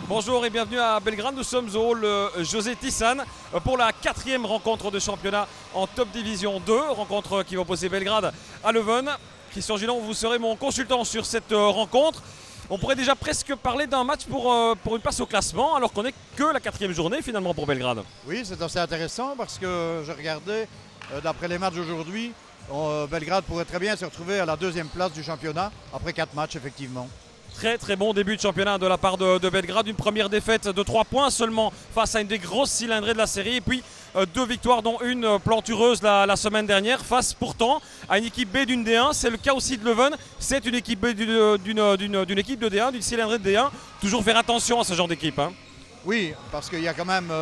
Bonjour et bienvenue à Belgrade. Nous sommes au hall José Tissan pour la 4e rencontre de championnat en Top Division 2. Rencontre qui va opposer Belgrade à Leuven. Christian Gillon, vous serez mon consultant sur cette rencontre. On pourrait déjà presque parler d'un match pour une place au classement alors qu'on n'est que la 4e journée finalement pour Belgrade. Oui, c'est assez intéressant parce que je regardais, d'après les matchs d'aujourd'hui, Belgrade pourrait très bien se retrouver à la 2e place du championnat après 4 matchs effectivement. Très bon début de championnat de la part de Belgrade. Une première défaite de 3 points seulement face à une des grosses cylindrées de la série. Et puis 2 victoires dont une plantureuse la semaine dernière face pourtant à une équipe B d'une D1. C'est le cas aussi de Leuven. C'est une équipe B d'une équipe de D1, d'une cylindrée de D1. Toujours faire attention à ce genre d'équipe. Hein. Oui, parce qu'il y a quand même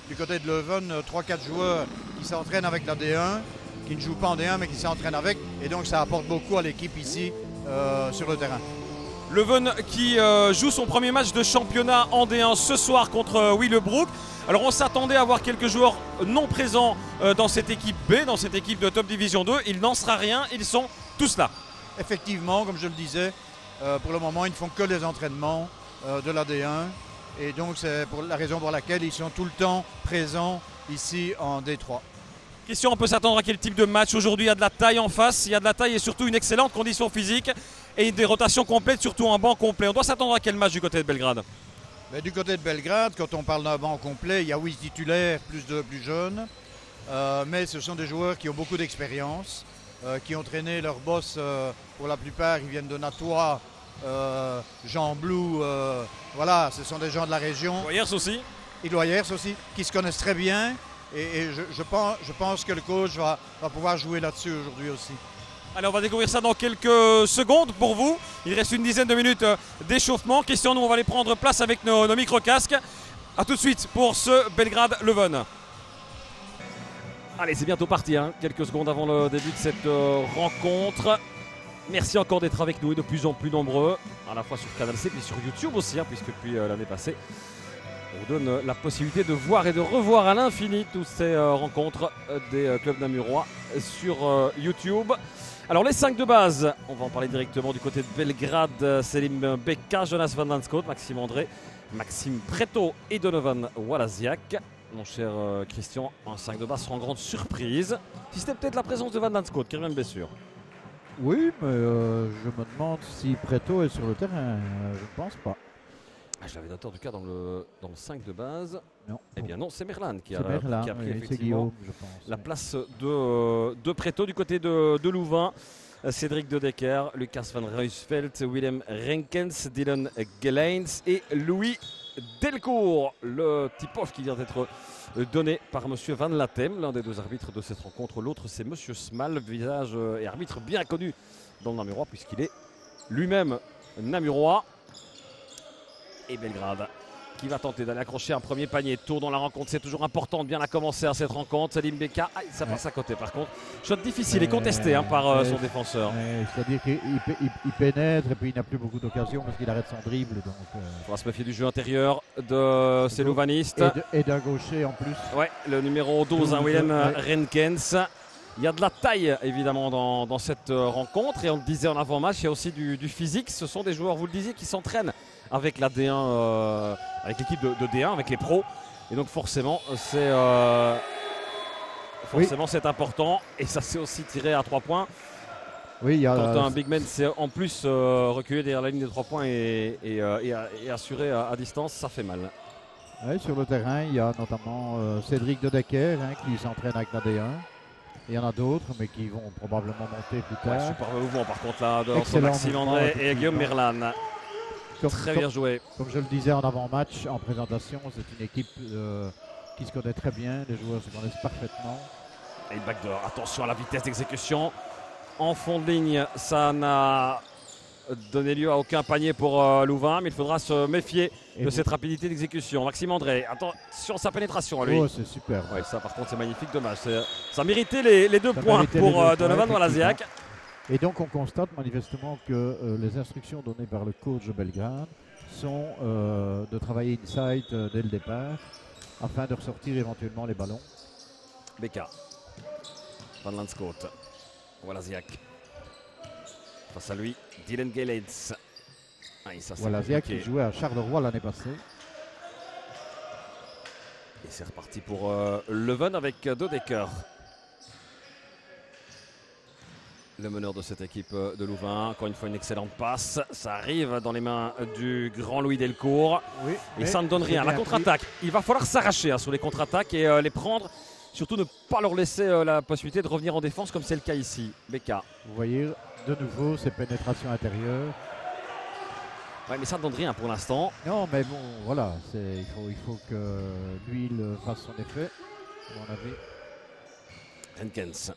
du côté de Leuven 3-4 joueurs qui s'entraînent avec la D1, qui ne jouent pas en D1 mais qui s'entraînent avec. Et donc ça apporte beaucoup à l'équipe ici sur le terrain. Leuven qui joue son premier match de championnat en D1 ce soir contre Willebroek. Alors on s'attendait à voir quelques joueurs non présents dans cette équipe B, dans cette équipe de Top Division 2. Il n'en sera rien, ils sont tous là. Effectivement, comme je le disais, pour le moment ils ne font que les entraînements de la D1. Et donc c'est pour la raison pour laquelle ils sont tout le temps présents ici en D3. Christian, on peut s'attendre à quel type de match aujourd'hui? Il y a de la taille en face, il y a de la taille et surtout une excellente condition physique et des rotations complètes, surtout un banc complet. On doit s'attendre à quel match du côté de Belgrade? Mais du côté de Belgrade, quand on parle d'un banc complet, il y a 8 titulaires plus de plus jeunes. Mais ce sont des joueurs qui ont beaucoup d'expérience, qui ont traîné leur boss, pour la plupart, ils viennent de Natois, Jean Blou, voilà, ce sont des gens de la région. Loyers aussi. Et Loyers aussi, qui se connaissent très bien. Et je pense que le coach va pouvoir jouer là-dessus aujourd'hui aussi. Allez, on va découvrir ça dans quelques secondes pour vous. Il reste une dizaine de minutes d'échauffement. Christian, nous on va aller prendre place avec nos micro-casques. A tout de suite pour ce Belgrade-Leuven. Allez, c'est bientôt parti, hein. Quelques secondes avant le début de cette rencontre. Merci encore d'être avec nous et de plus en plus nombreux, à la fois sur Canal C et sur YouTube aussi, hein, puisque depuis l'année passée, on vous donne la possibilité de voir et de revoir à l'infini toutes ces rencontres des clubs namurois sur YouTube. Alors les 5 de base, on va en parler directement du côté de Belgrade. Selim Beka, Jonas Van Lanskot, Maxime André, Maxime Preto et Donovan Walaziak. Mon cher Christian, un 5 de base sera en grande surprise. Si c'était peut-être la présence de Van Lanskot qui revient de blessure. Oui, mais je me demande si Preto est sur le terrain. Je ne pense pas. Je l'avais noté en tout cas dans le 5 de base. Non. Eh bien non, c'est Merlan qui a pris effectivement Guillaume, je pense, la place de Preto du côté de Louvain. Cédric De Decker, Lucas van Ruysveld, Willem Renkens, Dylan Geleins et Louis Delcourt. Le tip-off qui vient d'être donné par monsieur Van Latem, l'un des 2 arbitres de cette rencontre. L'autre c'est monsieur Smal, visage et arbitre bien connu dans le Namurois puisqu'il est lui-même Namurois. Et Belgrade qui va tenter d'aller accrocher un premier panier. Tour dans la rencontre, c'est toujours important de bien la commencer à cette rencontre. Salim Beka, ça passe à côté par contre. Shot difficile et contesté par son défenseur. C'est-à-dire qu'il pénètre et puis il n'a plus beaucoup d'occasions parce qu'il arrête son dribble. On va se méfier du jeu intérieur de ces louvanistes. Et d'un gaucher en plus. Ouais, le numéro 12, Willem Renkens. Il y a de la taille évidemment dans cette rencontre et on le disait en avant-match, il y a aussi du physique. Ce sont des joueurs, vous le disiez, qui s'entraînent avec la D1, avec l'équipe de D1, avec les pros. Et donc forcément, c'est important. Et ça s'est aussi tiré à 3 points. Oui, il y a quand un big man c'est en plus reculer derrière la ligne des 3 points et assurer à distance, ça fait mal. Oui, sur le terrain, il y a notamment Cédric De Decker qui s'entraîne avec la D1. Il y en a d'autres, mais qui vont probablement monter plus tard. Ouais, super mouvement par contre là, entre Maxime André et Guillaume Merlan. Très bien joué. Comme je le disais en avant-match, en présentation, c'est une équipe qui se connaît très bien. Les joueurs se connaissent parfaitement. Et le backdoor, attention à la vitesse d'exécution. En fond de ligne, ça n'a donné lieu à aucun panier pour Louvain, mais il faudra se méfier de cette rapidité d'exécution. Maxime André, attention sa pénétration à lui. Oh, c'est super. Ouais, ça par contre c'est magnifique, dommage. Ça méritait les 2 points pour Donovan Walaziak. Et donc on constate manifestement que les instructions données par le coach de Belgrade sont de travailler inside dès le départ afin de ressortir éventuellement les ballons. Beka, Van Lanskot, Walaziak. Face à lui, Dylan Geleins. Walaziak qui jouait à Charleroi l'année passée. c'est reparti pour Leuven avec Dodecker. Le meneur de cette équipe de Louvain. Encore une fois, une excellente passe. Ça arrive dans les mains du grand Louis Delcourt. Oui, Et ça ne donne rien. La contre-attaque, il va falloir s'arracher sur les contre-attaques et les prendre. Surtout ne pas leur laisser la possibilité de revenir en défense comme c'est le cas ici. Becca. Vous voyez de nouveau ces pénétrations intérieures. Ouais, mais ça ne donne rien pour l'instant. Non, mais bon, voilà, il faut que l'huile fasse son effet, à mon avis. Henkens.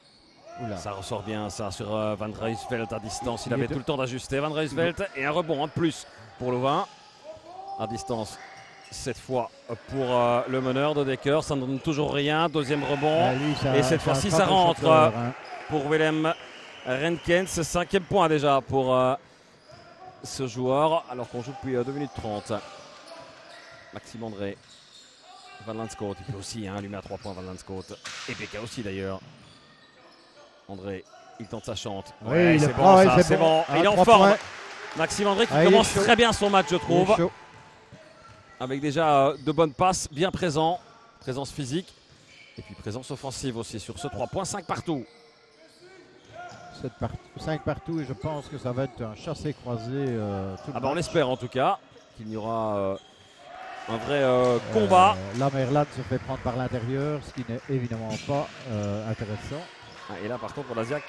Oula. Ça ressort bien ça sur Van Ruysveld à distance. Il avait tout le temps d'ajuster Van Ruysveld. Et un rebond en plus pour Louvain. À distance cette fois pour le meneur de Decker. Ça ne donne toujours rien. Deuxième rebond. Et cette fois-ci ça rentre pour Willem Renkens. 5e point déjà pour ce joueur. Alors qu'on joue depuis 2 minutes 30. Maxime André. Van Landscoot. Il peut aussi lui met à 3 points Van Landscoot. Et Becca aussi d'ailleurs. André, il tente sa chante. Oui, c'est bon, ça, c'est bon. Ah, Il est en forme. points. Maxime André qui commence très bien son match, je trouve. Chaud. Avec déjà de bonnes passes, bien présent. Présence physique. Et puis présence offensive aussi sur ce 3 points. 5 partout. 5 partout et je pense que ça va être un chassé-croisé tout le On match. espère en tout cas qu'il y aura un vrai combat. La Merlade se fait prendre par l'intérieur, ce qui n'est évidemment pas intéressant. Et là par contre Walaziak,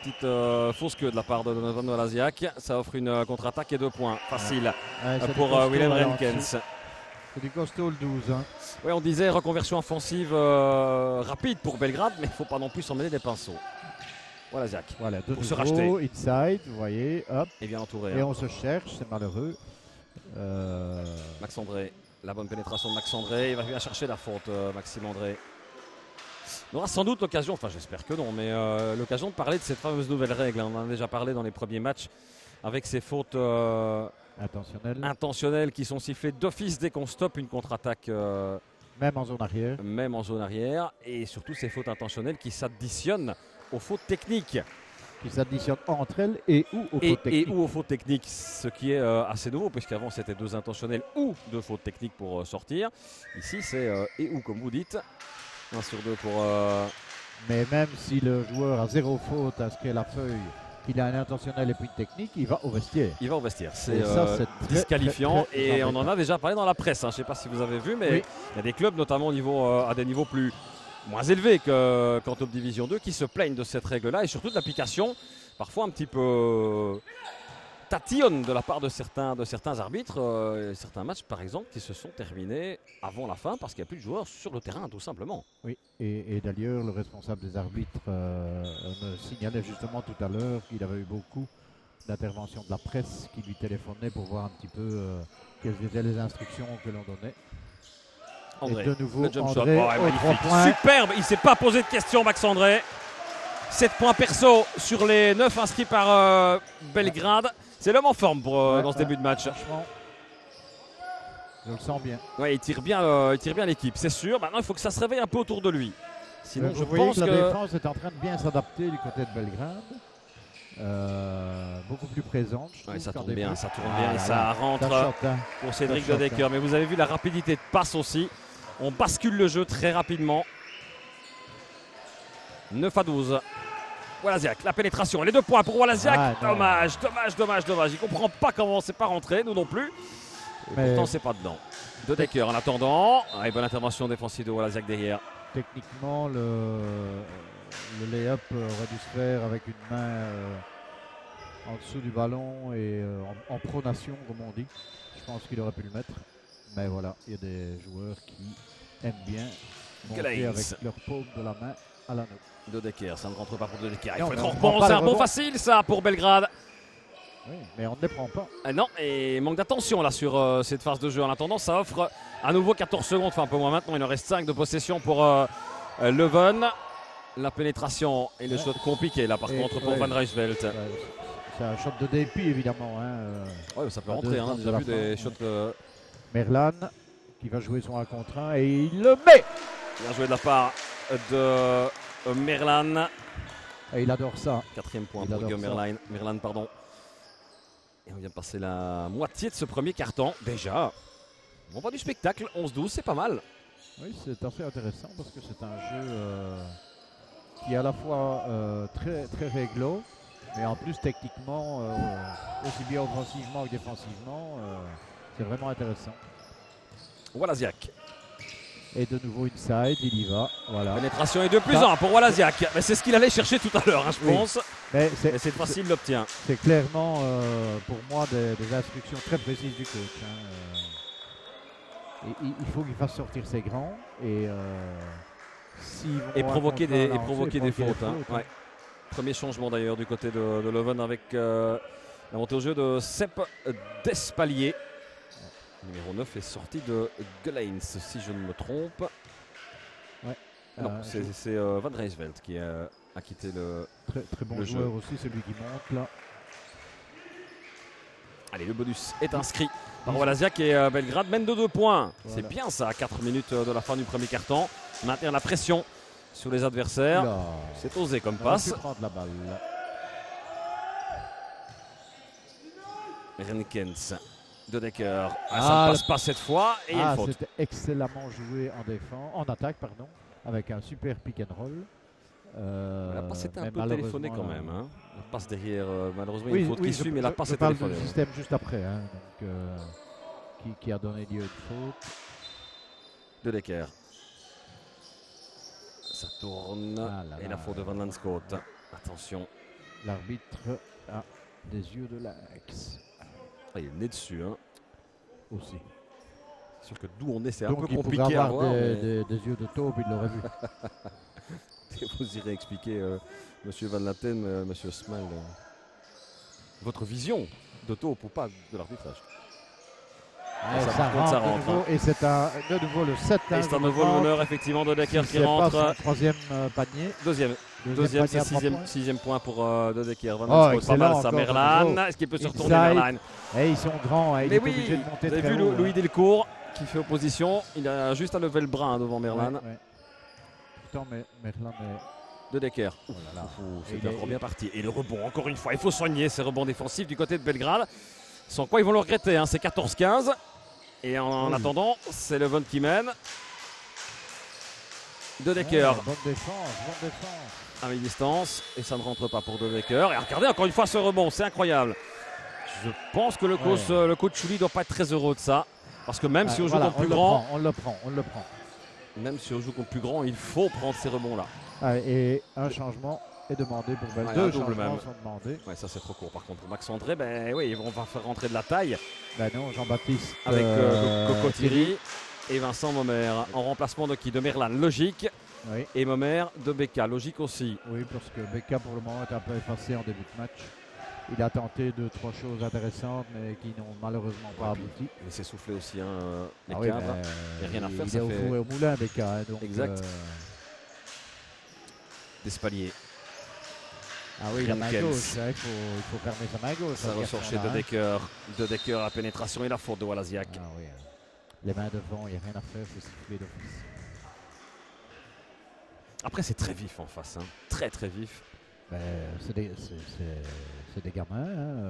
petite fausse queue de la part de Donovan Walaziak. Ça offre une contre-attaque et 2 points. Facile pour Willem Renkens. C'est du costaud le 12. Hein. Oui, on disait reconversion offensive rapide pour Belgrade, mais il ne faut pas non plus s'en mêler des pinceaux. Walaziak. Voilà, de pour se nouveau, racheter. Inside, vous voyez, hop. Et bien entouré. Et on se cherche, c'est malheureux. Max André, la bonne pénétration de Max André. Il va bien chercher la faute, Maxime André. On aura sans doute l'occasion, enfin j'espère que non, mais l'occasion de parler de cette fameuse nouvelle règle. On en a déjà parlé dans les premiers matchs avec ces fautes intentionnelles qui sont sifflées d'office dès qu'on stoppe une contre-attaque. Même en zone arrière. Même en zone arrière. Et surtout ces fautes intentionnelles qui s'additionnent aux fautes techniques. Qui s'additionnent entre elles et ou aux fautes techniques. Et ou aux fautes techniques, ce qui est assez nouveau, puisqu'avant c'était 2 intentionnelles ou 2 fautes techniques pour sortir. Ici c'est et ou comme vous dites. 1 sur 2 pour... Mais même si le joueur a 0 faute à ce qu'est la feuille, il a un intentionnel et puis une technique, il va au vestiaire. Il va au vestiaire. C'est disqualifiant. Et on en a déjà parlé dans la presse. Je ne sais pas si vous avez vu, mais il y a des clubs, notamment au niveau, à des niveaux moins élevés qu'en Top Division 2, qui se plaignent de cette règle-là et surtout de l'application, parfois un petit peu tatillonne de la part de certains arbitres. Certains matchs, par exemple, qui se sont terminés avant la fin parce qu'il n'y a plus de joueurs sur le terrain, tout simplement. Oui, et d'ailleurs, le responsable des arbitres me signalait justement tout à l'heure qu'il avait eu beaucoup d'interventions de la presse qui lui téléphonait pour voir un petit peu quelles étaient les instructions que l'on donnait. André, et de nouveau, le jump André, shot, magnifique, superbe, il ne s'est pas posé de questions, Max André. 7 points perso sur les 9 inscrits par Belgrade. C'est l'homme en forme dans ce début de match. Franchement, je le sens bien. Ouais, il tire bien l'équipe, c'est sûr. Maintenant, il faut que ça se réveille un peu autour de lui. Sinon, je pense que la défense est en train de bien s'adapter du côté de Belgrade. Beaucoup plus présente. Ça tourne bien, et ça rentre pour Cédric Dodecker. Mais vous avez vu la rapidité de passe aussi. On bascule le jeu très rapidement. 9-12. Walaziak, la pénétration, les 2 points pour Walaziak. Dommage. Il ne comprend pas comment c'est pas rentré, nous non plus. Et pourtant, c'est pas dedans. Dodecker en attendant. Bonne intervention défensive de Walaziak derrière. Techniquement, le lay-up aurait dû se faire avec une main en dessous du ballon et en pronation, comme on dit. Je pense qu'il aurait pu le mettre. Mais voilà, il y a des joueurs qui aiment bien monter avec leur paume de la main à l'anneau. Dodecker, ça ne rentre pas pour Dodecker. Il faut être en rebond, c'est un rebond facile ça pour Belgrade. Oui, mais on ne les prend pas. Non, et manque d'attention là sur cette phase de jeu. En attendant, ça offre à nouveau 14 secondes, enfin un peu moins maintenant. Il en reste 5 de possession pour Leuven. La pénétration et le shot compliqué là par contre pour Van Ruysveld. C'est un shot de dépit évidemment. Oui, ça peut rentrer, on a déjà vu des shots. Merlan qui va jouer son 1 contre 1 et il le met. Bien joué de la part de Merlan. Et il adore ça. 4e point pour Guillaume Merlan, pardon. Et on vient de passer la moitié de ce premier quart-temps. Déjà, on voit du spectacle. 11-12, c'est pas mal. Oui, c'est assez intéressant parce que c'est un jeu qui est à la fois très, très réglo, mais en plus techniquement, aussi bien offensivement que défensivement, c'est vraiment intéressant. Walaziak. Et de nouveau inside, il y va. Voilà. Pénétration et 2+1 pour Walaziak. Mais c'est ce qu'il allait chercher tout à l'heure, hein, je Oui. pense. Mais Et cette fois-ci, il l'obtient. c'est clairement pour moi des instructions très précises du coach. Il faut qu'il fasse sortir ses grands et, Et provoquer des fautes. Hein. Ouais. Premier changement d'ailleurs du côté de Leuven avec la montée au jeu de Sepp Despalier. Numéro 9 est sorti de Gleins, si je ne me trompe. Ouais. Non, c'est Van Rijsveld qui a quitté le très bon le joueur jeu. aussi, celui qui monte là. Allez, le bonus est inscrit par Walaziak et Belgrade mène de 2 points. Voilà. C'est bien ça, à 4 minutes de la fin du premier quart-temps. Maintenir la pression sur les adversaires. Oula. C'est osé comme On aurait passe. pu prendre la balle. Renkens, De Decker. Ça Ah, ne passe pas cette fois et il y a une faute. C'était excellemment joué en attaque, avec un super pick and roll. La passe était un mais peu téléphonée quand malheureusement, même. Hein. La passe derrière, malheureusement, il y a Oui, une faute oui, qui suit, mais la passe je est parle téléphonée. du système juste après, donc, qui a donné lieu à une faute. De Decker. Ça tourne. Ah là Et là. la faute de Van Lanskot. Attention. L'arbitre a des yeux de lynx Ah, il est né dessus. Hein. aussi. C'est sûr que d'où on est, c'est un Donc peu il pourrait compliqué à avoir voir. mais des yeux de taupe, il l'aurait vu. Vous irez expliquer, Monsieur Van Laten, Monsieur Smal, votre vision de taupe ou pas de l'arbitrage. Ouais, ça, ça par contre, ça rentre de rentre, nouveau, et c'est de nouveau le 7. Et c'est un nouveau l'honneur effectivement de Decker qui C'est pas rentre. son troisième panier. Deuxième, panier c'est à 3 points. sixième point pour De Decker. Van Oh, Lanskot, pas excellent mal ça. encore, de Merlan, nouveau. est-ce qu'il peut se retourner Inside. Merlan? Et ils sont grands, il Mais est oui, obligé de monter vous avez très vu haut. Louis Delcourt qui fait opposition. Il a juste à lever le bras hein, devant Merlan. Ouais. Pourtant, Merlan est... De Decker. Oh là là. C'est Il est- encore bien parti. Et le rebond, encore une fois, il faut soigner ces rebonds défensifs du côté de Belgrade. Sans quoi ils vont le regretter. Hein. C'est 14-15. Et en Oui. attendant, c'est Leuven qui mène. De Decker Bonne défense. à mi-distance. Et ça ne rentre pas pour De Decker. Et regardez encore une fois ce rebond, c'est incroyable. Je pense que le coach Chouli ne doit pas être très heureux de ça. Parce que même si on joue Voilà, contre plus grand, on le prend. même si on joue contre plus grand, il faut prendre ces rebonds-là. Et un changement est demandé pour Belgrade. Ouais, un Deux double changements même. sont demandés. Ouais, ça c'est trop court. Par contre, pour Max André, ben oui, on va faire rentrer de la taille. Ben non, Jean-Baptiste. Avec Coco Thierry et Vincent Momer en remplacement de qui? De Merlan, logique. Oui. Et Momer de Becca, logique aussi. Oui, parce que Becca pour le moment est un peu effacé en début de match. Il a tenté 2-3 choses intéressantes mais qui n'ont malheureusement pas abouti. Il s'est soufflé aussi, les Ah oui, cadres. ben, Il y a rien à faire, il ça est au fait- four et au moulin Becca. Donc, Exact. D'Espalier. Ah oui, la main Renkens. gauche, il faut fermer sa main gauche. Ça ce ressort chez garçon-là, De Decker. De Decker à pénétration et la faute de Walaziak. Ah oui, les mains devant, il n'y a rien à faire, il faut siffler d'office. Après, c'est très vif en face. Hein. Très, très vif. Ben, c'est des gamins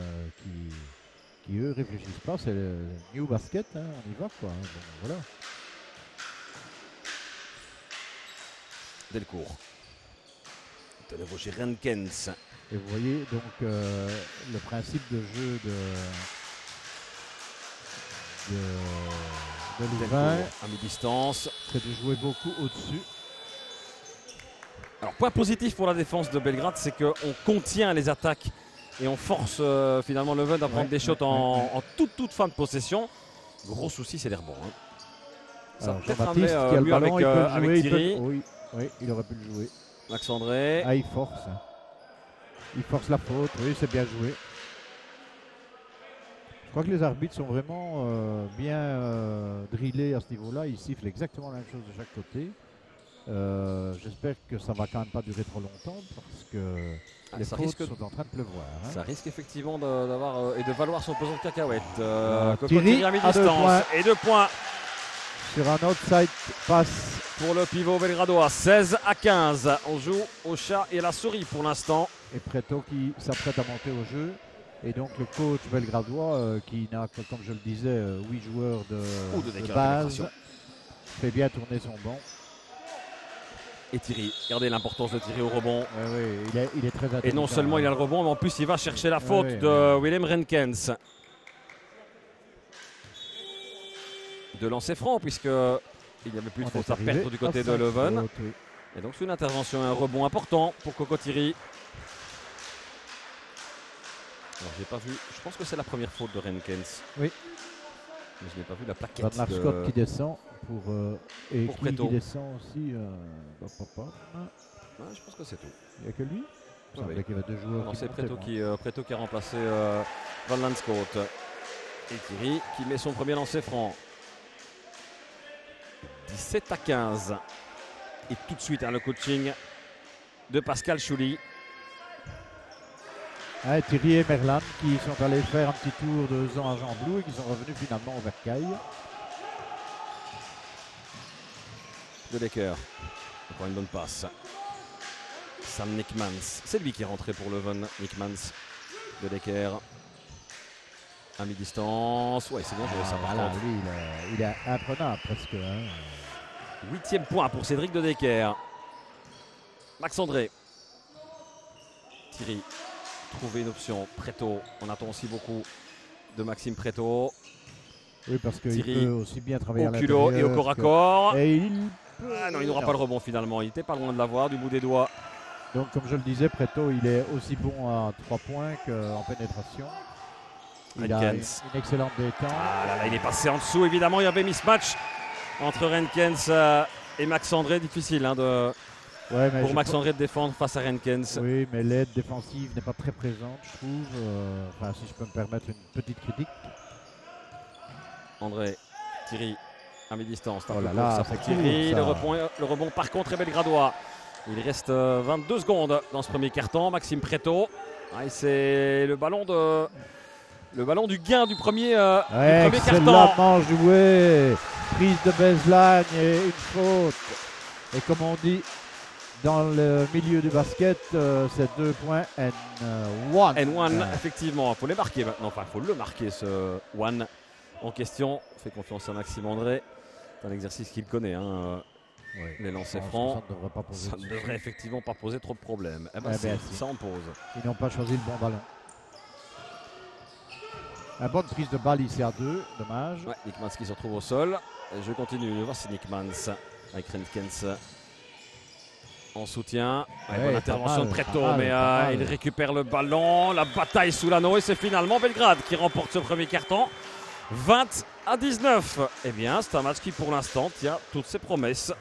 qui eux réfléchissent pas, c'est le new basket, on y va quoi. Bon, voilà. Delcourt. De nouveau chez Renkens. Et vous voyez donc le principe de jeu de Louvain, Delcourt à mi-distance. c'est de jouer beaucoup au-dessus. Alors, point positif pour la défense de Belgrade, c'est qu'on contient les attaques et on force finalement Leuven à prendre des shots en toute fin de possession. Gros souci, c'est les rebonds. Hein. Ça Alors, peut-être Jean-Baptiste amené qui a le mieux ballon, avec, il peut le avec jouer, Thierry. oui, il aurait pu le jouer. Max André. Ah, il force. Il force la faute, oui, c'est bien joué. Je crois que les arbitres sont vraiment bien drillés à ce niveau-là. Ils sifflent exactement la même chose de chaque côté. J'espère que ça va quand même pas durer trop longtemps parce que les ça fautes risque, sont en train de pleuvoir. Hein. ça risque effectivement d'avoir et de valoir son pesant de cacahuètes. Coco Thierry Thierry à à 2 mi-distance. points. Et 2 points Sur un outside pass. pour le pivot belgradois. 16-15. On joue au chat et à la souris pour l'instant. Et Preto qui s'apprête à monter au jeu. Et donc le coach belgradois qui n'a, comme je le disais, 8 joueurs Ou de de Decker à base. pénétration. fait bien tourner son banc. Et Thierry, regardez l'importance de Thierry au rebond. Oui, il est très intelligent. Et non seulement il a le rebond, mais en plus il va chercher la faute de Willem Renkens. De lancer franc, puisqu'il n'y avait plus de faute à perdre du côté de Leuven. Oui. Et donc c'est une intervention et un rebond important pour Coco Thierry. Alors j'ai pas vu, je pense que c'est la première faute de Renkens. Oui. Mais je n'ai pas vu la plaquette. Van Scott qui descend et pour qui Preto. descend aussi. Je pense que c'est tout. Il n'y a que lui. Il semblait Oui. qu'il y avait deux joueurs. Non, qui c'est montaient, Preto qui a remplacé Van Landscoot. Et Thierry qui met son premier lancer franc. 17-15. Et tout de suite le coaching de Pascal Chouli. Thierry et Merlan qui sont allés faire un petit tour de Zan à Jean-Blou et qui sont revenus finalement au Vercail. De Decker. Encore une bonne passe. Sam Nickmans. C'est lui qui est rentré pour Leuven. Nickmans. De Decker. À mi-distance. Ouais, c'est bien joué ça par Voilà, contre. lui, il est imprenable presque. 8e point pour Cédric De Decker. Max André. Thierry. Trouver une option. Preto. On attend aussi beaucoup de Maxime Preto. Oui, parce qu'il Thierry, peut aussi bien travailler au à culot et au corps à corps. Et il Ah non, il n'aura pas le rebond finalement. Il était pas loin de l'avoir du bout des doigts. Donc, comme je le disais, Preto, il est aussi bon à 3 points qu'en pénétration. Il a une excellente détente. Ah là là, il est passé en dessous. Évidemment, il y avait mismatch entre Renkens et Max André. Difficile pour Max André de défendre face à Renkens. Oui, mais l'aide défensive n'est pas très présente, je trouve. Enfin, si je peux me permettre une petite critique. André, Thierry, à mi-distance. Oh là là, ça pour Thierry. Le rebond, par contre, est belgradois. Il reste 22 secondes dans ce premier carton. Maxime Preto. Et c'est le ballon du gain du premier carton. Excellemment joué. Prise de baseline et une faute. Et comme on dit dans le milieu du basket, c'est 2 points N1. N1, effectivement. Il faut les marquer maintenant. Enfin, il faut le marquer, ce one en question. On fait confiance à Maxime André. C'est un exercice qu'il connaît. Oui. Les lancers francs, ça ne devrait effectivement pas poser trop de problèmes. Si. Ça en pose. Ils n'ont pas choisi le bon ballon. Une bonne prise de balle ici à 2, dommage. Ouais, Nickmans qui se retrouve au sol. Je continue, voici Nickmans avec Renkens en soutien. Bonne intervention de Preto, mais il récupère le ballon. La bataille sous l'anneau et c'est finalement Belgrade qui remporte ce premier carton. 20-19. Eh bien, c'est un match qui pour l'instant tient toutes ses promesses.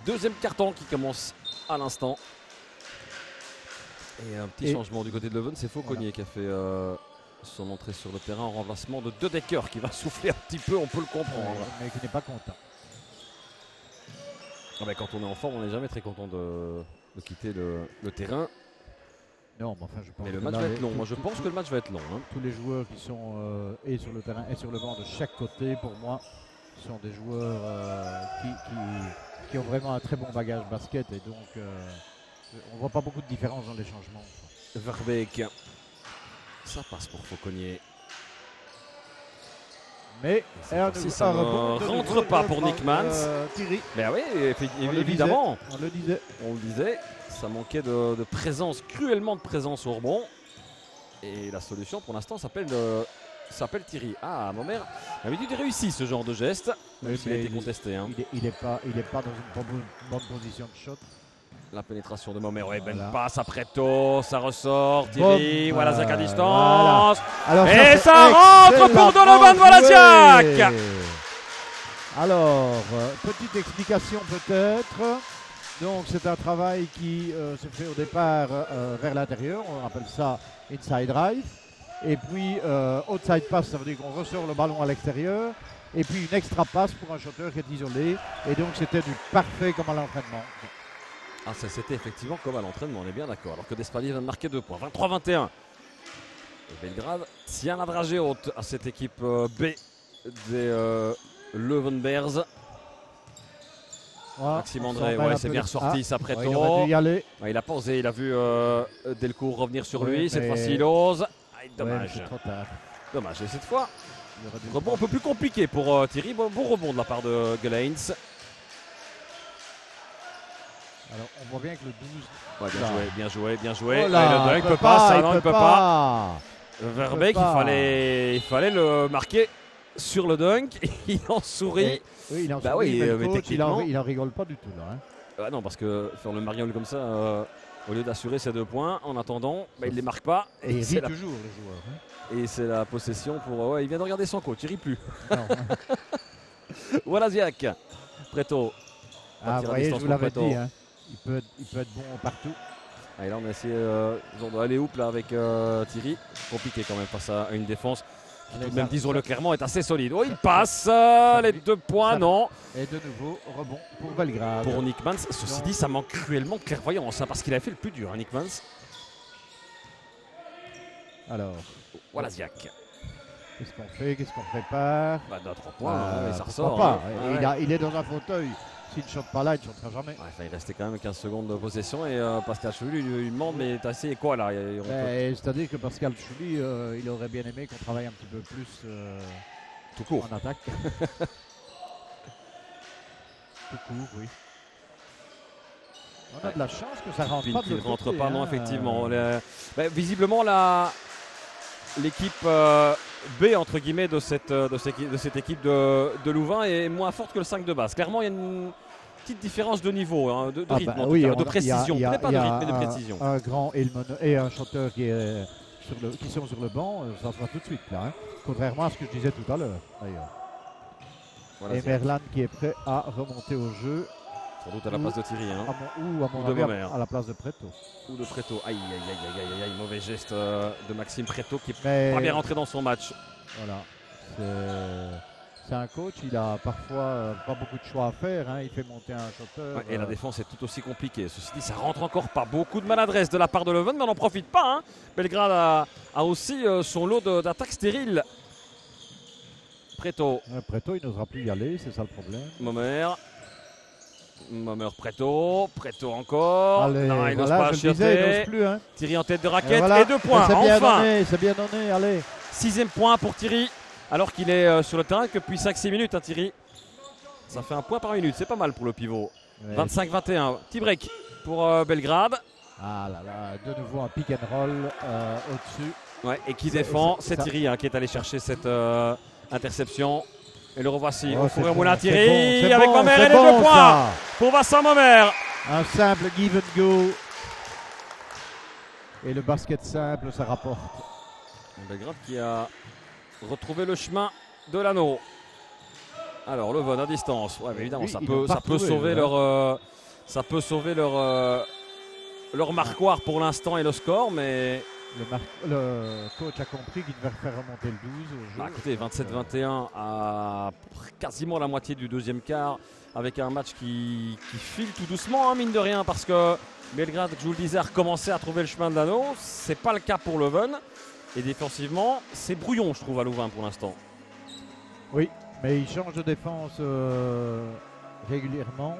Deuxième carton qui commence à l'instant. Et un petit changement du côté de Leuven, c'est Fauconnier qui a fait son entrée sur le terrain en remplacement de De Decker qui va souffler un petit peu, on peut le comprendre. Mais qui n'est pas content. Quand on est en forme, on n'est jamais très content de quitter le terrain. Non, mais enfin, je pense mais le match va être long. Moi, je pense que le match va être long. Tous les joueurs qui sont et sur le terrain et sur le banc de chaque côté, pour moi, sont des joueurs qui ont vraiment un très bon bagage basket. Et donc, on ne voit pas beaucoup de différence dans les changements. Verbeek. Ça passe pour Fauconnier. Mais si ça ne rentre pas pour Nickmans. Thierry. Ben oui, évidemment. On le disait. Ça manquait de présence, cruellement de présence au rebond. Et la solution pour l'instant s'appelle Thierry. Ah, mon mère avait dû réussir ce genre de geste. Même s'il a été contesté. Il n'est pas dans une bonne position de shot. La pénétration de Momer, passe à Preto, ça ressort, Thierry, voilà Zach à distance. Voilà. Alors, et ça rentre pour Donovan Volasiak. Alors, petite explication peut-être. Donc c'est un travail qui se fait au départ vers l'intérieur, on appelle ça inside drive. Et puis outside pass, ça veut dire qu'on ressort le ballon à l'extérieur. Et puis une extra passe pour un shooter qui est isolé. Et donc c'était du parfait comme à l'entraînement. Ah, ça c'était effectivement comme à l'entraînement, on est bien d'accord. Alors que Despalier vient de marquer 2 points, 23-21. Et Belgrade tient la dragée haute à cette équipe B des Leuven Bears. Maxime André, c'est bien ressorti, ça Preto. Il aurait dû y aller. Il a pas osé, il a vu Delcourt revenir sur lui. Cette fois-ci, il ose. Dommage. C'est trop tard. Dommage. Et cette fois, Il aurait dû le rebond un peu plus compliqué pour Thierry. Bon rebond de la part de Gelains. Alors, on voit bien que le 12. Ouais, bien Là. joué, bien joué, bien joué. Oh là, Et le dunk peut pas, ça, non, il peut pas. Il Verbeek, peut pas. il fallait le marquer sur le dunk. Il en sourit. Oui, il en Bah sourit, oui, mais le mais coach, techniquement- il en rigole pas du tout là. Hein. Ah non, parce que faire le mariole comme ça, au lieu d'assurer ses 2 points, en attendant, bah, il les marque pas. Et il c'est rit la, toujours, les joueurs. Hein. et c'est la possession pour. Ouais, il vient de regarder son coach, il rit plus. Non. Walaziak. Preto. Ah, vous tir à voyez, je distance vous pour l'avais Preto. dit. Hein. Il peut être bon partout. Ah, et là, on a essayé genre d'aller hoop là avec Thierry. Compliqué quand même face à une défense qui, Allez, tout de même, ça- disons-le clairement, est assez solide. Oh, il passe ça- les 2 points, ça- non. Et de nouveau, rebond pour Belgrade. Pour Nick Mans. Ceci Non. dit, ça manque cruellement de clairvoyance hein, parce qu'il a fait le plus dur, hein, Nick Mans. Alors, Walaziak. qu'est-ce qu'on fait? Qu'est-ce qu'on prépare? Bah, 3 points, hein, et ça pourquoi ressort. pas. hein. Et Ouais. il est dans un fauteuil. S'il ne chante pas là, il ne chantera jamais. Ouais, enfin, il restait quand même 15 secondes de possession et Pascal Chouli lui demande mais t'as essayé quoi là? On peut- C'est-à-dire que Pascal Chouli, il aurait bien aimé qu'on travaille un petit peu plus Tout court. en attaque. Tout court, oui. On a de la chance que ça rentre Puis pas de qu'il l'autre rentre côté, pas, non, hein. effectivement. Visiblement, l'équipe B, entre guillemets, de cette équipe de Louvain est moins forte que le 5 de base. Clairement, il y a une petite différence de niveau, hein, de Ah rythme, bah en tout oui, cas, on de a- précision. il y a- Peut-être pas il y de a rythme, mais de précision. un grand et un chanteur qui sont sur le banc, ça se voit tout de suite là. Hein. Contrairement à ce que je disais tout à l'heure d'ailleurs. Voilà, Et c'est Merlan qui est prêt à remonter au jeu, sans doute à la place de Thierry hein, à mon Ou de avis, Momer. à la place de Preto. ou de Preto. Aïe, aïe, aïe, aïe, aïe, aïe, mauvais geste de Maxime Preto qui est Mais pas bien rentré dans son match. voilà, c'est un coach, il a parfois pas beaucoup de choix à faire, hein. Il fait monter un chanteur. Ouais, et la défense est tout aussi compliquée. Ceci dit, ça rentre encore pas. Beaucoup de maladresse de la part de Leuven, mais on n'en profite pas. Hein. Belgrade a aussi son lot d'attaques stériles. Preto, Preto, il n'osera plus y aller, c'est ça le problème. Momer. Momer, Preto. Preto encore. Allez, Non, il n'ose voilà, pas je le disais, il chioter. n'ose plus. Hein. Thierry en tête de Et raquette. voilà. Et 2 points. C'est bien Enfin, donné, c'est bien donné, allez. 6e point pour Thierry. Alors qu'il est sur le terrain que depuis 5-6 minutes, hein, Thierry. Ça fait 1 point par minute. C'est pas mal pour le pivot. Ouais. 25-21. Petit break pour Belgrade. Ah là là, de nouveau un pick and roll au-dessus. Ouais, et qui Ça- défend, ça- c'est ça- Thierry hein, qui est allé chercher cette interception. Et le revoici Oh, au c'est four et bon, moulin c'est Thierry bon, avec c'est Momer bon, et les c'est 2 bon, points ça. pour Vincent Momer. Un simple give and go. Et le basket simple, ça rapporte. Belgrade qui a retrouvé le chemin de l'anneau. Alors Leuven à distance. Ouais, mais évidemment, Oui, ça ils peut, l'ont pas ça peut retrouvé, sauver là. leur marquoire pour l'instant et le score, mais Le coach a compris qu'il devait faire remonter le 12 au jeu. bah, écoutez, 27-21 à quasiment la moitié du deuxième quart, avec un match qui file tout doucement, hein, mine de rien, parce que Belgrade, je vous le disais, a recommencé à trouver le chemin de l'anneau. C'est pas le cas pour Leuven. Et défensivement, c'est brouillon, je trouve, à Louvain pour l'instant. Mais il change de défense régulièrement.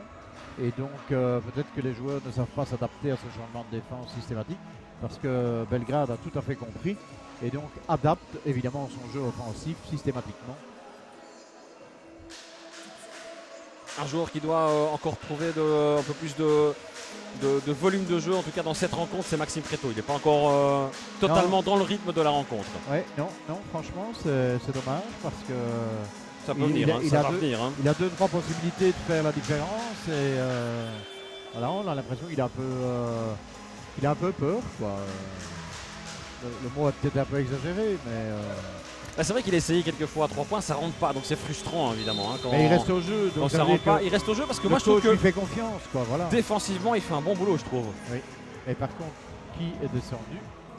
Et donc peut-être que les joueurs ne savent pas s'adapter à ce changement de défense systématique. Parce que Belgrade a tout à fait compris. Et donc adapte évidemment son jeu offensif systématiquement. Un joueur qui doit encore prouver un peu plus de volume de jeu, en tout cas dans cette rencontre, c'est Maxime Preto. Il n'est pas encore totalement dans le rythme de la rencontre. Ouais, non, franchement, c'est dommage parce que Ça peut Il- venir, il a- hein, il ça a va deux- venir. Hein. il a 2-3 possibilités de faire la différence. Et voilà, on a l'impression qu'il a un peu peur, quoi. Le mot est peut-être un peu exagéré, mais Bah, c'est vrai qu'il a essayé quelques fois à 3 points, ça rentre pas, donc c'est frustrant évidemment. Hein, quand il reste au jeu. quand Donc ça veut rentre dire pas, que il reste au jeu parce que le moi je trouve coach que lui fait confiance, quoi. Voilà. défensivement il fait un bon boulot, je trouve. Et par contre, qui est descendu?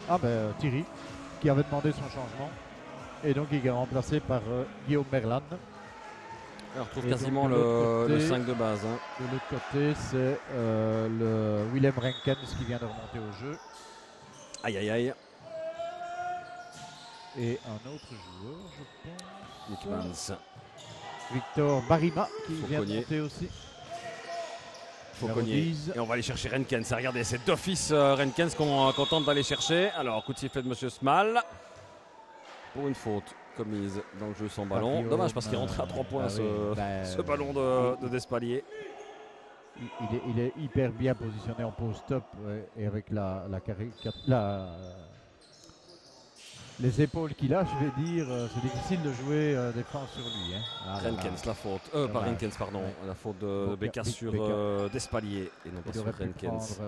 Ah ben Thierry, qui avait demandé son changement. Et donc il est remplacé par Guillaume Merlan. On retrouve Et donc, quasiment de l'autre le côté- 5 de base. Hein. De l'autre côté, c'est le Willem Renkens qui vient de remonter au jeu. Aïe aïe aïe. Et un autre joueur, je Nick pense. Mans. Victor Barima qui Faut vient de cogner. monter aussi. Faut Numéro cogner. 10. Et on va aller chercher Renkens. Regardez, c'est d'office Renkens qu'on tente d'aller chercher. Alors, coup de sifflet de Monsieur Small. pour une faute commise dans le jeu sans ballon. Guillaume, Dommage parce qu'il rentrait à 3 points ce ballon de Despalier. Il est hyper bien positionné en post-up et avec les épaules qu'il a, je vais dire, c'est difficile de jouer défense sur lui. Hein. Renkens, la faute. Pas Renkens, pardon. Ouais. La faute de Beka sur Despalier et non pas sur Renkens.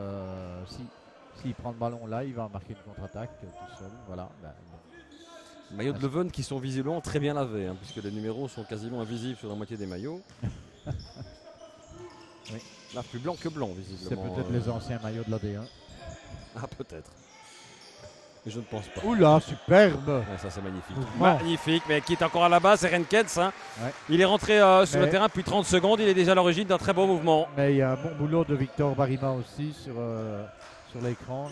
S'il prend le ballon là, il va marquer une contre-attaque tout seul. Voilà. Maillots de Leuven qui sont visiblement très bien lavés, hein, puisque les numéros sont quasiment invisibles sur la moitié des maillots. Oui. Là, plus blanc que blanc, visiblement. C'est peut-être les anciens maillots de l'AD1. Ah, peut-être. Mais je ne pense pas. Oula, superbe! Ouais, ça, c'est magnifique. Mouvement. Magnifique, mais qui est encore à la base, c'est Renkens. Hein. Ouais. Il est rentré sur le terrain depuis 30 secondes. Il est déjà à l'origine d'un très beau mouvement. Mais il y a un bon boulot de Victor Barima aussi sur l'écran.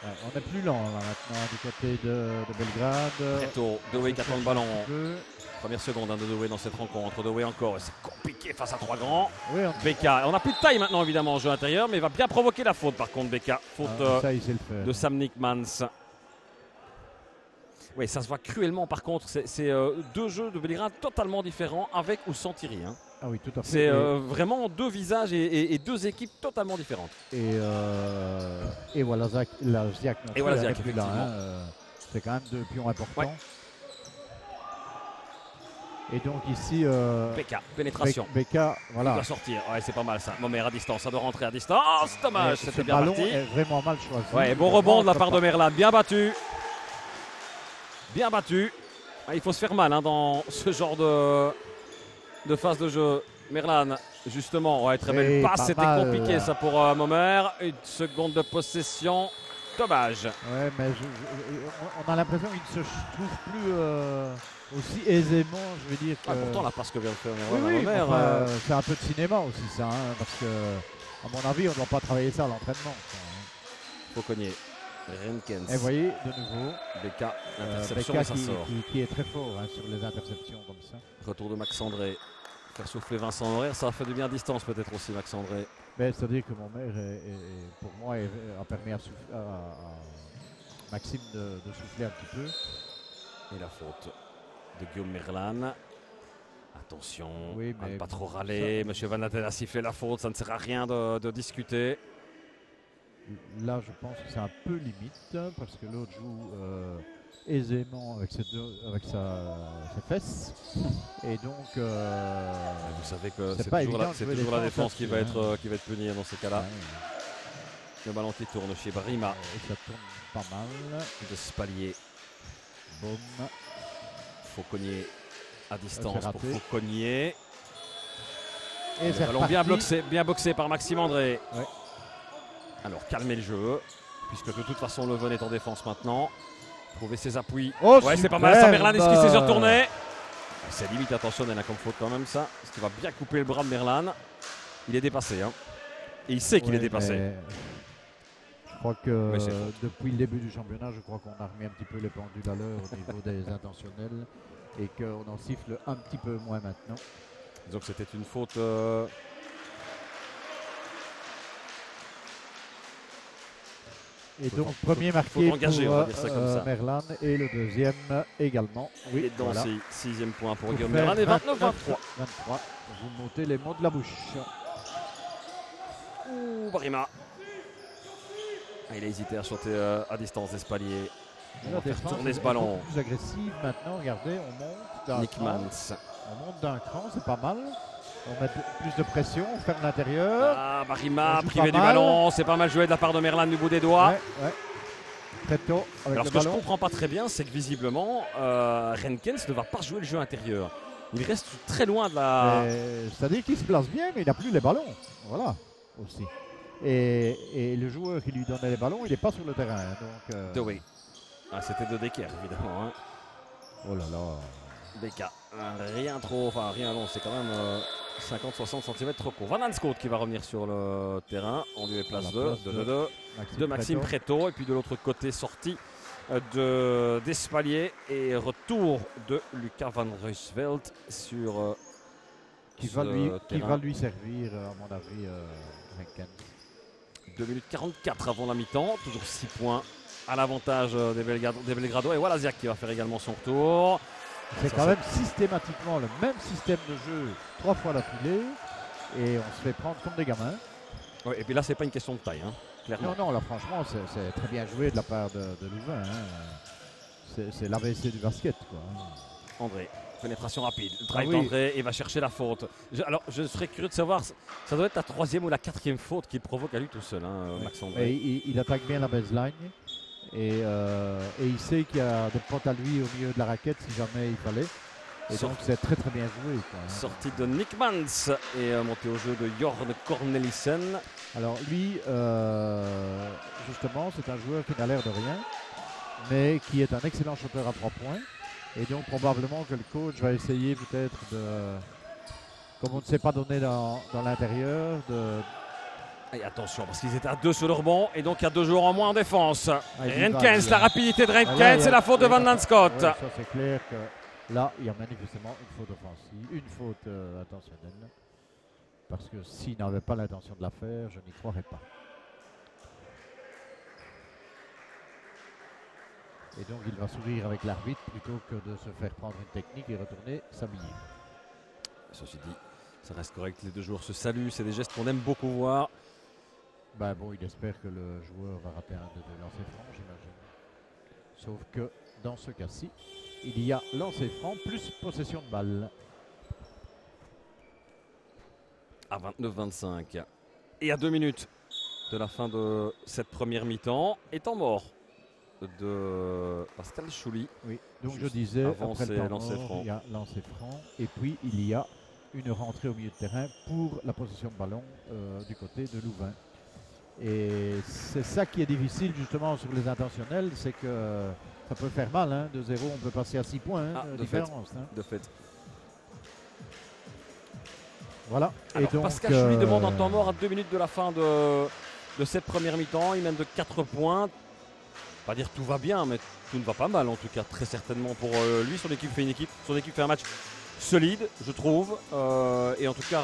Ouais, on est plus lent là, maintenant du côté de Belgrade. Preto, Doué qui attend le ballon. Première seconde de Doué dans cette rencontre. Doué encore, c'est compliqué face à 3 grands. Oui, Beka, on n'a plus de taille maintenant évidemment en jeu intérieur, mais il va bien provoquer la faute par contre Beka. Faute de Sam Nickmans. Oui, ça se voit cruellement par contre. C'est deux jeux de Belgrade totalement différents avec ou sans Thierry. Hein. Ah oui, tout à fait. C'est vraiment deux visages et deux équipes totalement différentes. Et voilà, Ziak plus là. C'est quand même deux pions importants. Ouais. Et donc ici... Beka, pénétration. Beka, voilà. Il doit sortir. Ouais, c'est pas mal ça. Momer à distance, ça doit rentrer à distance. Dommage, c'était bien parti. Le ballon est vraiment mal choisi. Ouais, bon rebond de la part de Merlan. Bien battu. Bien battu. Il faut se faire mal hein, dans ce genre de phase de jeu. Merlan, justement, ouais, très belle passe. C'était compliqué ça pour Momer. Une seconde de possession. Dommage. Ouais, mais on a l'impression qu'il ne se trouve plus aussi aisément, je veux dire. Que... pourtant, la passe que vient de faire Momer. C'est un peu de cinéma aussi, ça. Hein, parce que, à mon avis, on ne doit pas travailler ça à l'entraînement. Faut cogner. Renkens. Et vous voyez, de nouveau, Beka, interception, Beka ça sort. Qui est très fort hein, sur les interceptions comme ça. Retour de Max André. Faire souffler Vincent Horaire, ça a fait du bien à distance peut-être aussi Max André. C'est-à-dire que mon maire, pour moi, a permis à Maxime de souffler un petit peu. Et la faute de Guillaume Merlan. Attention, oui, à ne pas trop râler. Monsieur Van Aten a sifflé la faute, ça ne sert à rien de discuter. Là, je pense que c'est un peu limite parce que l'autre joue aisément avec ses fesses. Et donc, vous savez que c'est toujours la défense qui va être punie dans ces cas-là. Ouais. Le ballon qui tourne chez Barima. Et ça tourne pas mal. De Spalier. Boum. Faut cogner à distance pour cogner. Et le ballon bien boxé par Maxime André. Ouais. Alors calmez le jeu, puisque de toute façon Leuven est en défense maintenant. Trouver ses appuis. Oh, ouais, c'est pas mal ça, Merlan. Est-ce qu'il s'est retourné? C'est limite attentionnel comme faute quand même ça. Parce qu'il va bien couper le bras de Merlan. Il est dépassé. Hein. Et il sait qu'il est dépassé. Je crois que depuis le début du championnat, je crois qu'on a remis un petit peu les pendules à l'heure au niveau des intentionnels. Et qu'on en siffle un petit peu moins maintenant. Donc c'était une faute... Et donc premier marqué pour Merlan et le deuxième également. Oui, et donc sixième point pour Guillaume Merlan et 29-23. 23. Vous montez les mots de la bouche. Ouh, Barima. Il a hésité à chanter à distance d'Espalier. On va faire tourner ce ballon. Plus agressive maintenant, regardez, on monte d'un Nickmans. On monte d'un cran, c'est pas mal. On met plus de pression, on ferme l'intérieur. Ah, Barima privé du ballon, c'est pas mal joué de la part de Merlan du bout des doigts. Ouais. Très tôt avec alors le ce que je comprends pas très bien, c'est que visiblement Renkens ne va pas jouer le jeu intérieur. Il reste très loin de la... C'est-à-dire qu'il se place bien, mais il n'a plus les ballons. Voilà, aussi. Et le joueur qui lui donnait les ballons, il n'est pas sur le terrain. Donc, oui. C'était de Decker, évidemment. Hein. Oh là là. Beka, rien trop, enfin rien long, c'est quand même 50-60 cm trop court. Van Anscoot qui va revenir sur le terrain, on lui est place de Maxime Preto. Et puis de l'autre côté, sortie d'Espalier et retour de Lucas Van Ruysveld sur qui va lui servir, à mon avis, Renkens. 2 minutes 44 avant la mi-temps, toujours 6 points à l'avantage des Belgrado. Et voilà Ziak qui va faire également son retour. C'est Ça, quand même systématiquement le même système de jeu 3 fois d'affilée et on se fait prendre comme des gamins. Ouais, et puis là, c'est pas une question de taille, hein, clairement. Non, là franchement, c'est très bien joué de la part de Louvain. Hein. C'est l'ABC du basket, quoi. André, pénétration rapide, drive oui. d'André, il va chercher la faute. Alors, je serais curieux de savoir, ça doit être la 3e ou la 4e faute qu'il provoque à lui tout seul, hein, Max André. Et il attaque bien la baseline et il sait qu'il y a des potes à lui au milieu de la raquette si jamais il fallait. Et donc c'est très très bien joué, quoi, hein. Sortie de Nick Mans et montée au jeu de Jorn Cornelissen. Alors lui, justement, c'est un joueur qui n'a l'air de rien, mais qui est un excellent shooter à 3 points. Et donc probablement que le coach va essayer peut-être de, comme on ne s'est pas donné dans l'intérieur, de... Et attention, parce qu'ils étaient à 2 sur le rebond, et donc il y a 2 joueurs en moins en défense. il Renkens, va. la rapidité de Renkens, c'est la faute de Van Scott. Ouais, ça c'est clair que là, il y a manifestement une faute offensive, une faute intentionnelle. Parce que s'il n'avait pas l'intention de la faire, je n'y croirais pas. Et donc il va sourire avec l'arbitre plutôt que de se faire prendre une technique et retourner s'habiller. Ceci dit, ça reste correct, les 2 joueurs se saluent, c'est des gestes qu'on aime beaucoup voir. Ben bon, il espère que le joueur va rater un de lancer franc, j'imagine. Sauf que dans ce cas-ci, il y a lancer franc plus possession de balle. À 29-25. Et à 2 minutes de la fin de cette première mi-temps, et temps mort de Pascal Chouli. Oui, donc Juste je disais, avant après le ces temps lancers mort, francs. il y a lancer franc, et puis il y a une rentrée au milieu de terrain pour la possession de ballon du côté de Louvain. Et c'est ça qui est difficile justement sur les intentionnels, c'est que ça peut faire mal, hein, de 0 on peut passer à 6 points, hein, De différence. Hein. De fait. Voilà. Alors, et donc, Pascal Chouli demande un temps mort à 2 minutes de la fin de cette première mi-temps. Il mène de 4 points. Pas dire tout va bien, mais tout ne va pas mal en tout cas, très certainement pour lui. Son équipe fait un match solide, je trouve. Et en tout cas,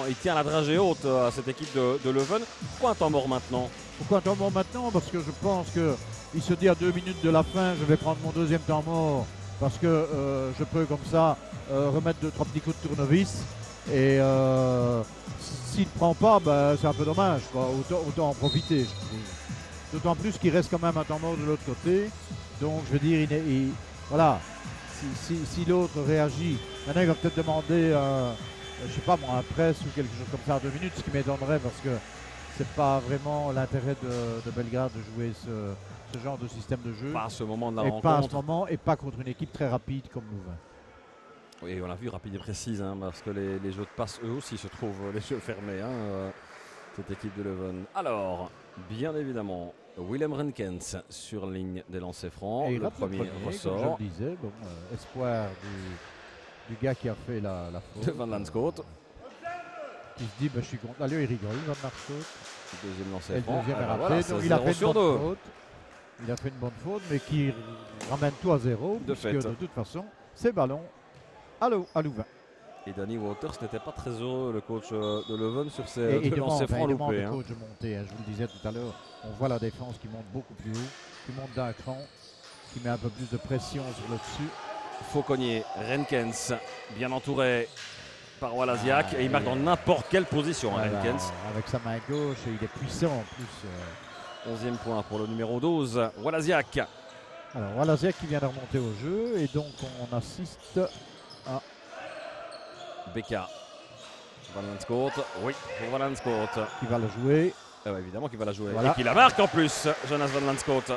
il tient la dragée haute à cette équipe de Leuven. Pourquoi un temps mort maintenant? Pourquoi un temps mort maintenant? Parce que je pense qu'il se dit à 2 minutes de la fin, je vais prendre mon deuxième temps mort parce que je peux comme ça remettre 2-3 petits coups de tournevis. Et s'il ne prend pas, ben, c'est un peu dommage, quoi. Autant en profiter, je trouve. D'autant plus qu'il reste quand même un temps mort de l'autre côté. Donc je veux dire, voilà, si l'autre réagit, maintenant il va peut-être demander, je sais pas moi, un press ou quelque chose comme ça à 2 minutes, ce qui m'étonnerait parce que c'est pas vraiment l'intérêt de Belgrade de jouer ce genre de système de jeu. Pas à ce moment de la et rencontre. pas à ce moment, et pas contre une équipe très rapide comme Louvain. Oui, on l'a vu, rapide et précise, hein, parce que les jeux de passe, eux aussi, se trouvent les jeux fermés, hein, cette équipe de Leuven. Alors, bien évidemment, Willem Renkens sur ligne des lancers francs. Et le premier ressort. comme je le disais, bon, espoir du gars qui a fait la faute. De Van Lanscoot. Qui se dit, bah, je suis content. Allez, il rigole, Van Lanscoot. Deuxième Et lancer le franc. deuxième est Alors raté. voilà, Donc c'est il a 0 fait sur une bonne 2. faute. Il a fait une bonne faute, mais qui ramène tout à 0. De fait. De toute façon, c'est ballon à Louvain. Et Danny Waters n'était pas très heureux, le coach de Leuven, sur Et ces il deux demande, lancers francs il demande loupés. au Hein. coach de monter. Hein, je vous le disais tout à l'heure, on voit la défense qui monte beaucoup plus haut, qui monte d'un cran, qui met un peu plus de pression sur le dessus. Fauconnier, Renkens, bien entouré par Walaziak. Et il marque et- dans n'importe quelle position, hein, Voilà, Renkens. avec sa main gauche, et il est puissant en plus. 11e point pour le numéro 12, Walaziak. Alors Walaziak qui vient de remonter au jeu, et donc on assiste à Beka. Van Lanscoot, oui, pour Van Lanscoot. qui va le jouer. Évidemment qu'il va la jouer. Voilà. Et qu'il la marque en plus, Jonas Van Lanscoot.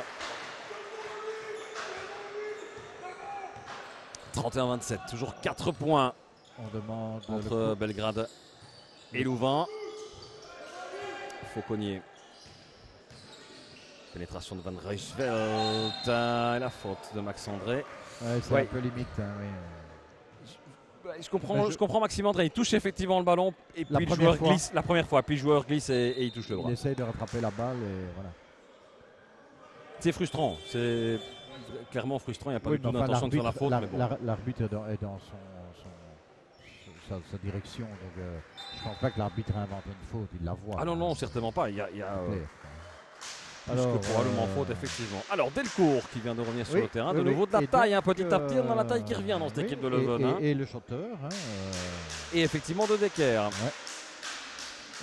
31-27, toujours 4 points On demande entre Belgrade et Louvain. Fauconnier. Pénétration de Van Ruysveld. Et la faute de Max André. Ouais, c'est Ouais. un peu limite. Hein, oui. Je comprends Maxime André. Il touche effectivement le ballon et La puis le première joueur fois. glisse la première fois. Puis le joueur glisse et il touche le bras. Il essaye de rattraper la balle et voilà. C'est frustrant. C'est clairement frustrant. Il n'y a pas Oui, du tout mais enfin, d'intention de faire la faute. mais bon. l'arbitre est dans sa direction. Donc, je ne pense pas que l'arbitre a inventé une faute. Il la voit. Ah non, non, certainement pas. Il y a, C'est clair. Plus que probablement faute, effectivement. Alors, Delcourt qui vient de revenir sur le terrain. De nouveau de la Et taille, donc, petit à petit, on a la taille qui revient dans cette équipe de Leuven. Et le chanteur. Et effectivement, De Decker.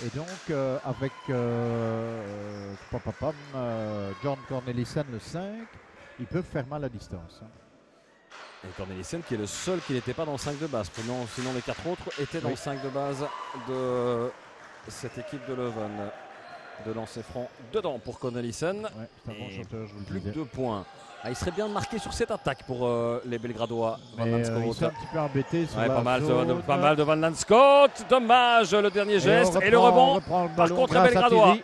Et donc, avec John Cornelissen, le 5, ils peuvent faire mal à distance. Et Cornelissen qui est le seul qui n'était pas dans le 5 de base. Sinon, les 4 autres étaient dans le 5 de base de cette équipe de Leuven. De lancer franc dedans pour Cornelissen. Ouais, c'est un bon chanteur, je vous le Plus disais. que 2 points. Ah, il serait bien de marquer sur cette attaque pour les Belgradois. Van Mais, Landschoot. ils sont un petit peu embêtés sur la pas mal zone. de Van Landschoot. Dommage le dernier geste. Et le rebond. Par contre, Belgradois.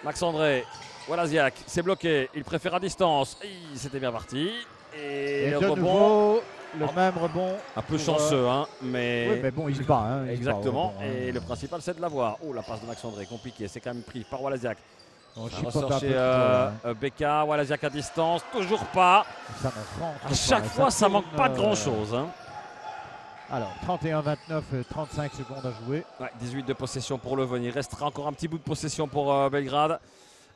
Max André. Walaziak, c'est bloqué. Il préfère à distance. C'était bien parti. Et le de rebond. nouveau, le même rebond. Un peu chanceux, hein, mais. Oui, mais bon, il se bat. Hein, exactement. Il se bat, Et le principal, c'est de l'avoir. Oh, la passe de Max André, compliqué. C'est quand même pris par Walaziak. On Ça chipote ressort un peu chez toujours, Beka. Walaziak à distance. Toujours pas. Ça ne rentre À pas, chaque ça fois, ça tourne, manque pas de grand-chose. Hein. Alors, 31-29, 35 secondes à jouer. Ouais, 18 de possession pour Leuven. Il restera encore un petit bout de possession pour Belgrade.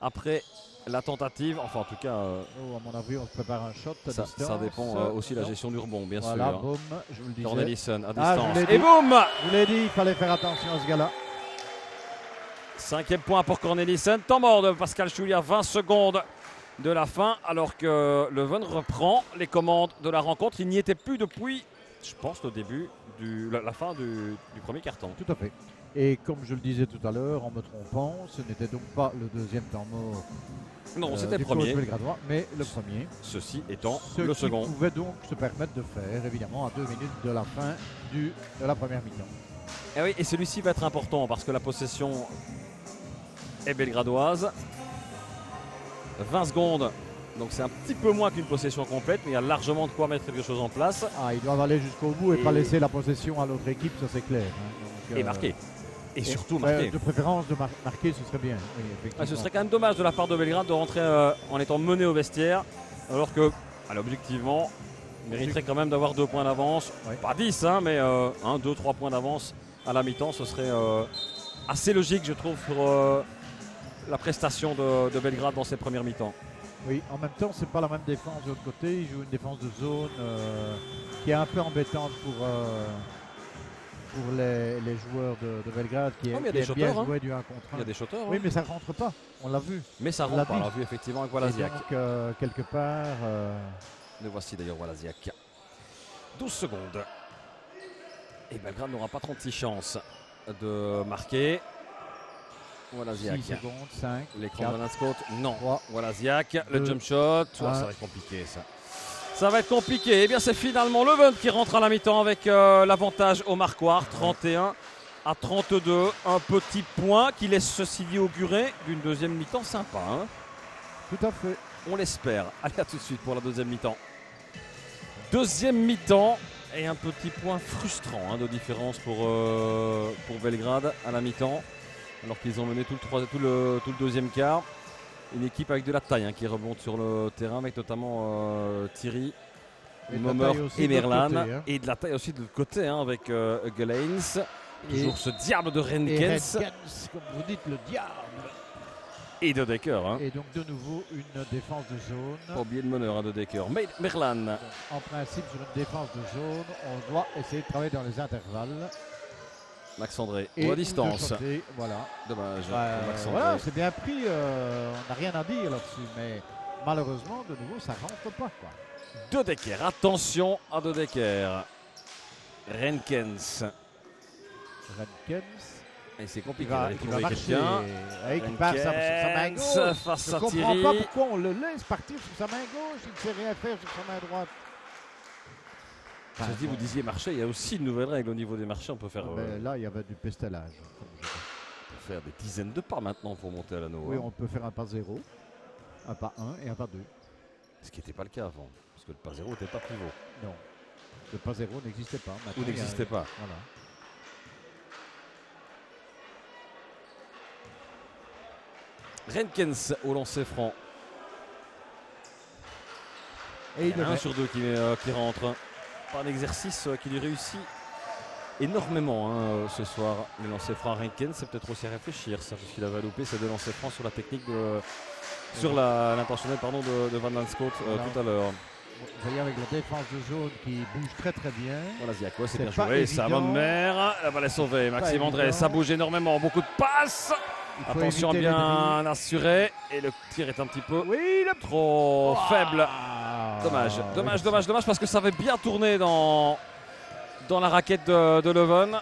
Après la tentative, enfin en tout cas, À mon avis, on se prépare un shot à distance. ça dépend aussi de la gestion du rebond, bien voilà, sûr. boum, je vous le disais. Cornelissen à Ah, distance. je vous l'ai Et dit. boum, Je vous l'ai dit, il fallait faire attention à ce gars-là. 5e point pour Cornelissen. Temps mort de Pascal Choulier à 20 secondes de la fin, alors que Leuven reprend les commandes de la rencontre. Il n'y était plus depuis, je pense, le début, la fin du premier carton. Tout à fait. Et comme je le disais tout à l'heure, en me trompant, ce n'était donc pas le deuxième temps mort. Non, c'était le du premier. coach belgradois, mais le premier. Ceci étant Ce le qui second. pouvait donc se permettre de faire, évidemment, à 2 minutes de la fin de la première mi-temps. Et oui, et celui-ci va être important parce que la possession est belgradoise. 20 secondes, donc c'est un petit peu moins qu'une possession complète, mais il y a largement de quoi mettre quelque chose en place. Ah, ils doivent aller jusqu'au bout et pas laisser la possession à l'autre équipe, ça c'est clair. Hein. Donc, Et marquer. Et surtout marquer. De préférence de marquer, ce serait bien. Oui, Ah, effectivement. ce serait quand même dommage de la part de Belgrade de rentrer en étant mené au vestiaire, alors que, objectivement, il mériterait quand même d'avoir 2 points d'avance. Ouais. Pas 10, hein, mais 2-3 points d'avance à la mi-temps. Ce serait assez logique, je trouve, pour la prestation de Belgrade dans cette première mi-temps. Oui, en même temps, c'est pas la même défense de l'autre côté. Ils jouent une défense de zone qui est un peu embêtante pour les joueurs de Belgrade qui mais il y a qui des aiment bien shooters, hein. jouer du 1 contre 1. Il y a des shooters, Oui, hein. mais ça rentre pas. On l'a vu. Mais ça on rentre l'a pas. dit. On l'a vu effectivement avec Et Walaziak. donc, quelque part, Le voici d'ailleurs Walaziak. 12 secondes. Et Belgrade n'aura pas 36 chances de marquer. 6 Walaziak. secondes, 5, L'écran de 4, Landscote, non. 3. Walaziak, le 2, jump shot. Ça un. va être compliqué ça. Ça va être compliqué. Eh bien, c'est finalement Leuven qui rentre à la mi-temps avec l'avantage au marquoir. 31 à 32. Un petit point qui laisse ceci dit augurer d'une deuxième mi-temps sympa. Hein. Tout à fait. On l'espère. Allez, à tout de suite pour la deuxième mi-temps. Deuxième mi-temps et un petit point frustrant de différence pour Belgrade à la mi-temps. Alors qu'ils ont mené tout le deuxième quart. Une équipe avec de la taille qui remonte sur le terrain avec notamment Thierry, Et de la Momer taille aussi et de l'autre Merlan. côté, hein. Et de la taille aussi de l'autre côté avec Gelains. Toujours ce diable de Et Renkens Renkens, comme vous dites, le diable. et de Decker. Et donc de nouveau une défense de zone. Pas oublier le meneur de Decker. Merlan. En principe, sur une défense de zone, on doit essayer de travailler dans les intervalles. Max André Et ou à de distance. shooter, voilà. Dommage. pour Max André. Voilà, c'est bien pris. On n'a rien à dire là-dessus. Mais malheureusement, de nouveau, ça rentre pas. Quoi. De Decker. Attention à De Decker. Renkens. Renkens. Et c'est Qui compliqué va, d'aller qui va trouver marcher. quelqu'un. Et qui part sur sa main Renkens gauche. face Je à ne comprends Thierry. pas pourquoi on le laisse partir sur sa main gauche. Il ne sait rien faire sur sa main droite. Je dis, vous disiez marché, il y a aussi une nouvelle règle au niveau des marchés. On peut faire, Là, il y avait du pestelage. Comme je dis. faire des dizaines de pas maintenant pour monter à l'anneau. Oui, hein. on peut faire un pas 0, un pas 1 et un pas 2. Ce qui n'était pas le cas avant. Parce que le pas 0 n'était pas pivot. Non. Le pas 0 n'existait pas. Ou Maintenant, n'existait pas. Voilà. Renkens au lancer franc. Et il Il y en a un devrait. sur deux qui rentre. Pas un exercice qui lui réussit énormément hein, ce soir. Les lancers francs Renkens, c'est peut-être aussi à réfléchir ça, parce qu'il avait loupé ses 2 lancers francs sur la technique sur l'intentionnel de Van Lanscoot tout à l'heure. Vous voyez avec la défense de zone qui bouge très très bien. Voilà Ziaco, c'est C'est bien pas joué. évident. Ça va mère. La balle est sauvée. Maxime André, évident. ça bouge énormément. Beaucoup de passes. Il faut Attention à éviter les bien drills. assurer. Et le tir est un petit peu Oui, trop faible. Ah, Dommage parce que ça avait bien tourné dans la raquette de Leuven.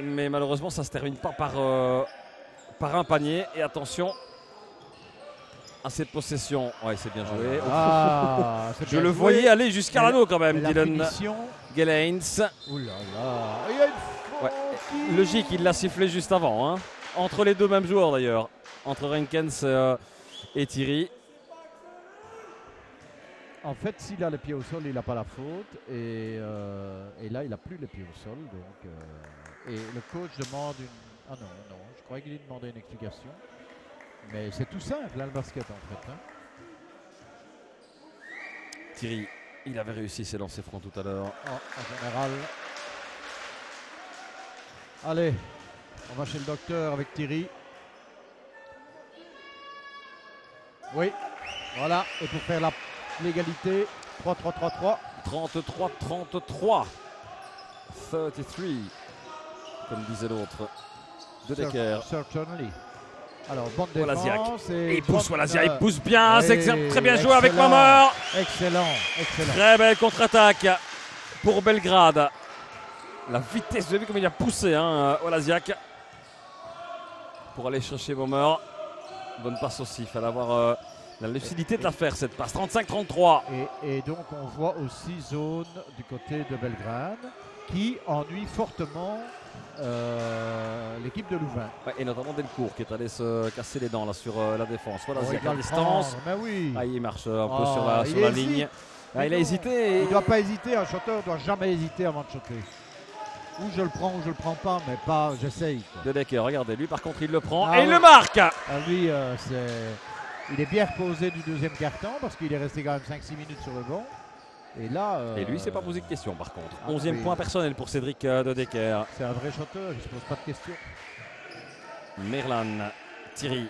Mais malheureusement, ça ne se termine pas par un panier. Et attention à cette possession. Ouais, c'est bien joué. Ah, c'est Je bien le joué. voyais aller jusqu'à Mais l'anneau quand même, Mais la Dylan finition, Gelains. ouh là là, il y a une faute Ouais, qui- logique, il l'a sifflé juste avant. Hein. Entre les deux mêmes joueurs d'ailleurs. Entre Renkens et Thierry. En fait, s'il a les pieds au sol, il n'a pas la faute. Et là, il n'a plus les pieds au sol. Donc, et le coach demande une... Ah non, je croyais qu'il lui demandait une explication. Mais c'est tout simple, là, le basket, en fait. Hein. Thierry, il avait réussi ses lancers francs tout à l'heure. En général. Allez, on va chez le docteur avec Thierry. Oui, voilà. Et pour faire l'égalité, 3-3-3-3. 33-33. 33. Comme disait l'autre. De Decker. Certainly. Alors, bonne Walaziak. défense. Et il pousse, bonne, Walaziak, il pousse bien. oui, C'est très bien joué avec excellent. Mamer. Excellent. Très belle contre-attaque pour Belgrade. La vitesse, vous avez vu comme il a poussé, hein, Walaziak. Pour aller chercher Mamer. Bonne passe aussi, il fallait avoir la lucidité de la faire cette passe. 35-33. Et donc, on voit aussi zone du côté de Belgrade qui ennuie fortement l'équipe de Louvain. Ouais, et notamment Delcourt qui est allé se casser les dents là, sur la défense. Voilà, Oh, Ziak il doit à le distance. prendre, mais oui. Ah, il marche un peu Oh, sur la il ligne. hésite. Ah, il a Non, hésité. Il ne doit pas hésiter, un shooter ne doit jamais hésiter avant de shooter. Ou je le prends ou je le prends pas, mais pas, j'essaye. quoi. De Decker, regardez, lui par contre il le prend Ah et il ouais. le marque. Ah, lui, il est bien reposé du deuxième carton parce qu'il est resté quand même 5-6 minutes sur le banc. Et là. Et lui, c'est pas posé de question par contre. Ah, 11e oui. point personnel pour Cédric De Decker. C'est un vrai shooter, il ne se pose pas de questions. Merlan, Thierry.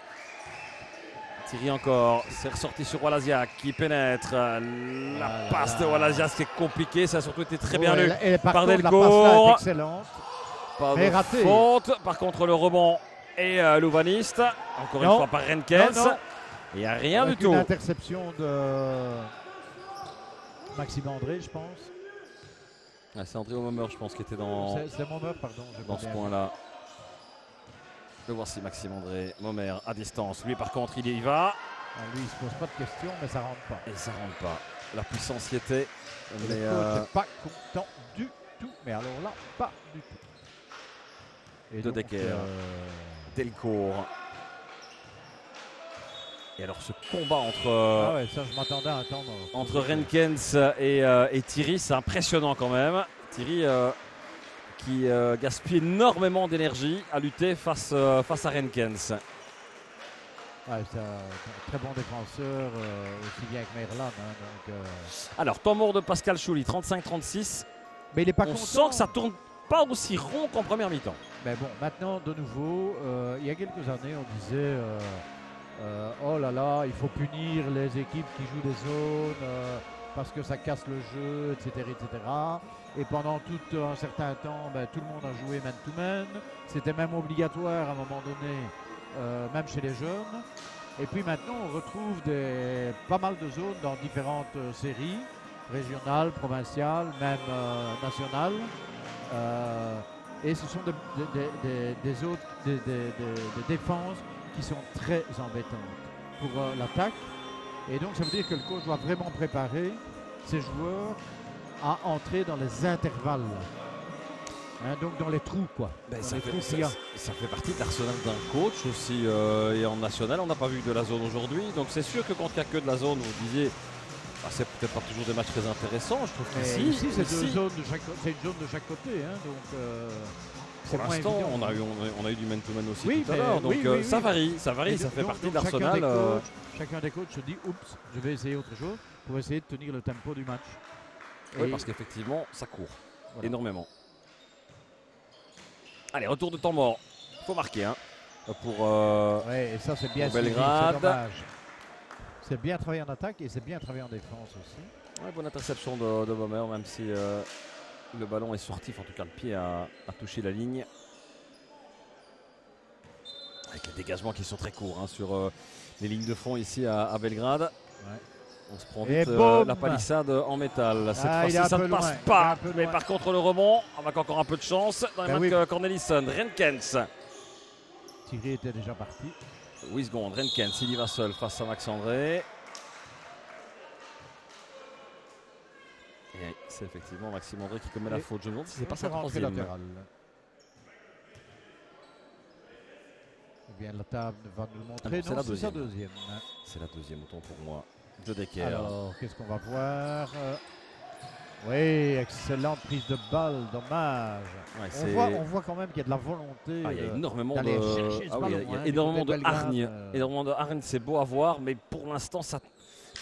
Thierry encore, c'est ressorti sur Walaziak qui pénètre. La là passe de là. Walaziak, c'est compliqué, ça a surtout été très bien Ouais, lu. et par par contre, la Delcourt. passe là est excellente. Pas mais de raté. faute. Par contre, le rebond est louvaniste. Encore Non. une fois par Renkens. Non. Il n'y a rien Avec du tout. une interception de Maxime André, je pense. Ah, c'est André Omer, je pense, qui était dans C'est Momer, pardon. j'ai pas ce bien point-là. Le voici Maxime André. Momer à distance. Lui, par contre, il y va. vu. Ah, lui, il ne se pose pas de questions, mais ça rentre pas. Et ça rentre pas. La puissance y était. Et Mais le coach n'est pas content du tout. Mais alors là, pas du tout. Et De donc, Decker. Delcourt. Et alors ce combat ah ouais, ça je m'attendais à attendre. entre Renkens et Thierry, c'est impressionnant quand même. Thierry qui gaspille énormément d'énergie à lutter face à Renkens. Ouais, c'est un très bon défenseur, aussi bien que Merlan. Hein, donc, Alors temps mort de Pascal Chouli, 35-36. mais il n'est pas On content. sent que ça tourne pas aussi rond qu'en première mi-temps. Mais bon, maintenant, de nouveau, il y a quelques années, on disait oh là là, il faut punir les équipes qui jouent des zones parce que ça casse le jeu, etc. etc. Et pendant tout un certain temps, tout le monde a joué man-to-man. C'était même obligatoire à un moment donné, même chez les jeunes. Et puis maintenant, on retrouve pas mal de zones dans différentes séries, régionales, provinciales, même nationales. Et ce sont des défenses qui sont très embêtantes pour l'attaque. Et donc ça veut dire que le coach doit vraiment préparer ses joueurs à entrer dans les intervalles. Hein, donc dans les trous quoi. Ça les trous qu'il y a. fait partie de l'arsenal d'un coach aussi. Et en national, on n'a pas vu de la zone aujourd'hui. Donc c'est sûr que quand il n'y a que de la zone, vous disiez, c'est peut-être pas toujours des matchs très intéressants. Je trouve Mais qu'ici, ici, c'est ici, une zone de chaque côté. Hein, donc c'est pour moins l'instant, évident. on a eu du man-to-man aussi Oui, tout à mais l'heure. Donc oui, ça oui. varie, Et ça fait donc- partie de donc l'arsenal. Chacun des coachs se dit oups, je vais essayer autre chose pour essayer de tenir le tempo du match. Oui, Et parce qu'effectivement, ça court voilà. énormément. Allez, retour de temps mort. Il faut marquer hein, pour Ouais, et ça c'est bien pour suivi, Belgrade. c'est dommage. C'est bien travaillé en attaque et c'est bien travaillé en défense aussi. ouais, bonne interception de Bomber, même si le ballon est sorti. En tout cas, le pied a touché la ligne. Avec les dégagements qui sont très courts hein, sur les lignes de fond ici à Belgrade. Ouais. On se prend Et vite boum la palissade en métal. Cette Ah, il est fois-ci, un ça peu ne passe loin, il est pas. un peu Mais loin. par contre, le rebond, avec encore un peu de chance, dans les Ben mains oui. de Cornelissen. Renkens. Thierry était déjà parti. 8 secondes. Renkens, il y va seul face à Max-André. Et c'est effectivement Maxime André qui commet la Et faute. Je me demande si c'est pas sa rentrée troisième. latérale. Eh bien, la table va nous le montrer. Ah non, c'est Non, la c'est sa deuxième. deuxième. C'est la deuxième, autant pour moi. De Decker. Alors, qu'est-ce qu'on va voir Oui, excellente prise de balle, dommage. Ouais, On voit quand même qu'il y a de la volonté. il y a énormément d'aller de, chercher ce il y ballon, a hein, énormément du côté de de Belgrade, hargne. Énormément de hargne, c'est beau à voir, mais pour l'instant,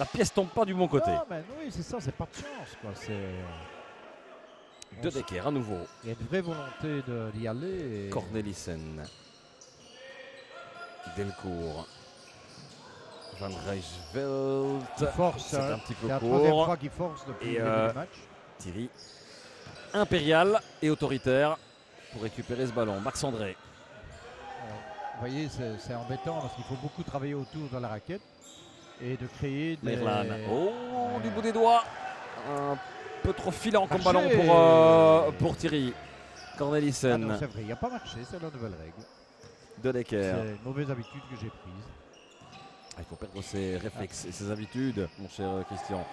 la pièce tombe pas du bon côté. Non, mais oui, c'est ça, c'est pas de chance. Quoi. De Decker à nouveau. Il y a une vraie volonté d'y aller. Et... Cornelissen. Delcourt. Van Rijsveld. qui force. C'est un petit peu C'est la troisième court. fois qu'il force depuis Et, le début du match. Thierry. Impérial et autoritaire pour récupérer ce ballon. Max-André. Vous voyez, c'est embêtant parce qu'il faut beaucoup travailler autour de la raquette et de créer des... Merlan. Oh, Ouais. du bout des doigts. Un peu trop filant comme Marché. ballon pour Thierry. Ah Cornelissen. non, c'est vrai, il n'y a pas marché, c'est la nouvelle règle. De Decker. C'est une mauvaise habitude que j'ai prise. Il faut perdre ses réflexes et ses habitudes, mon cher Christian.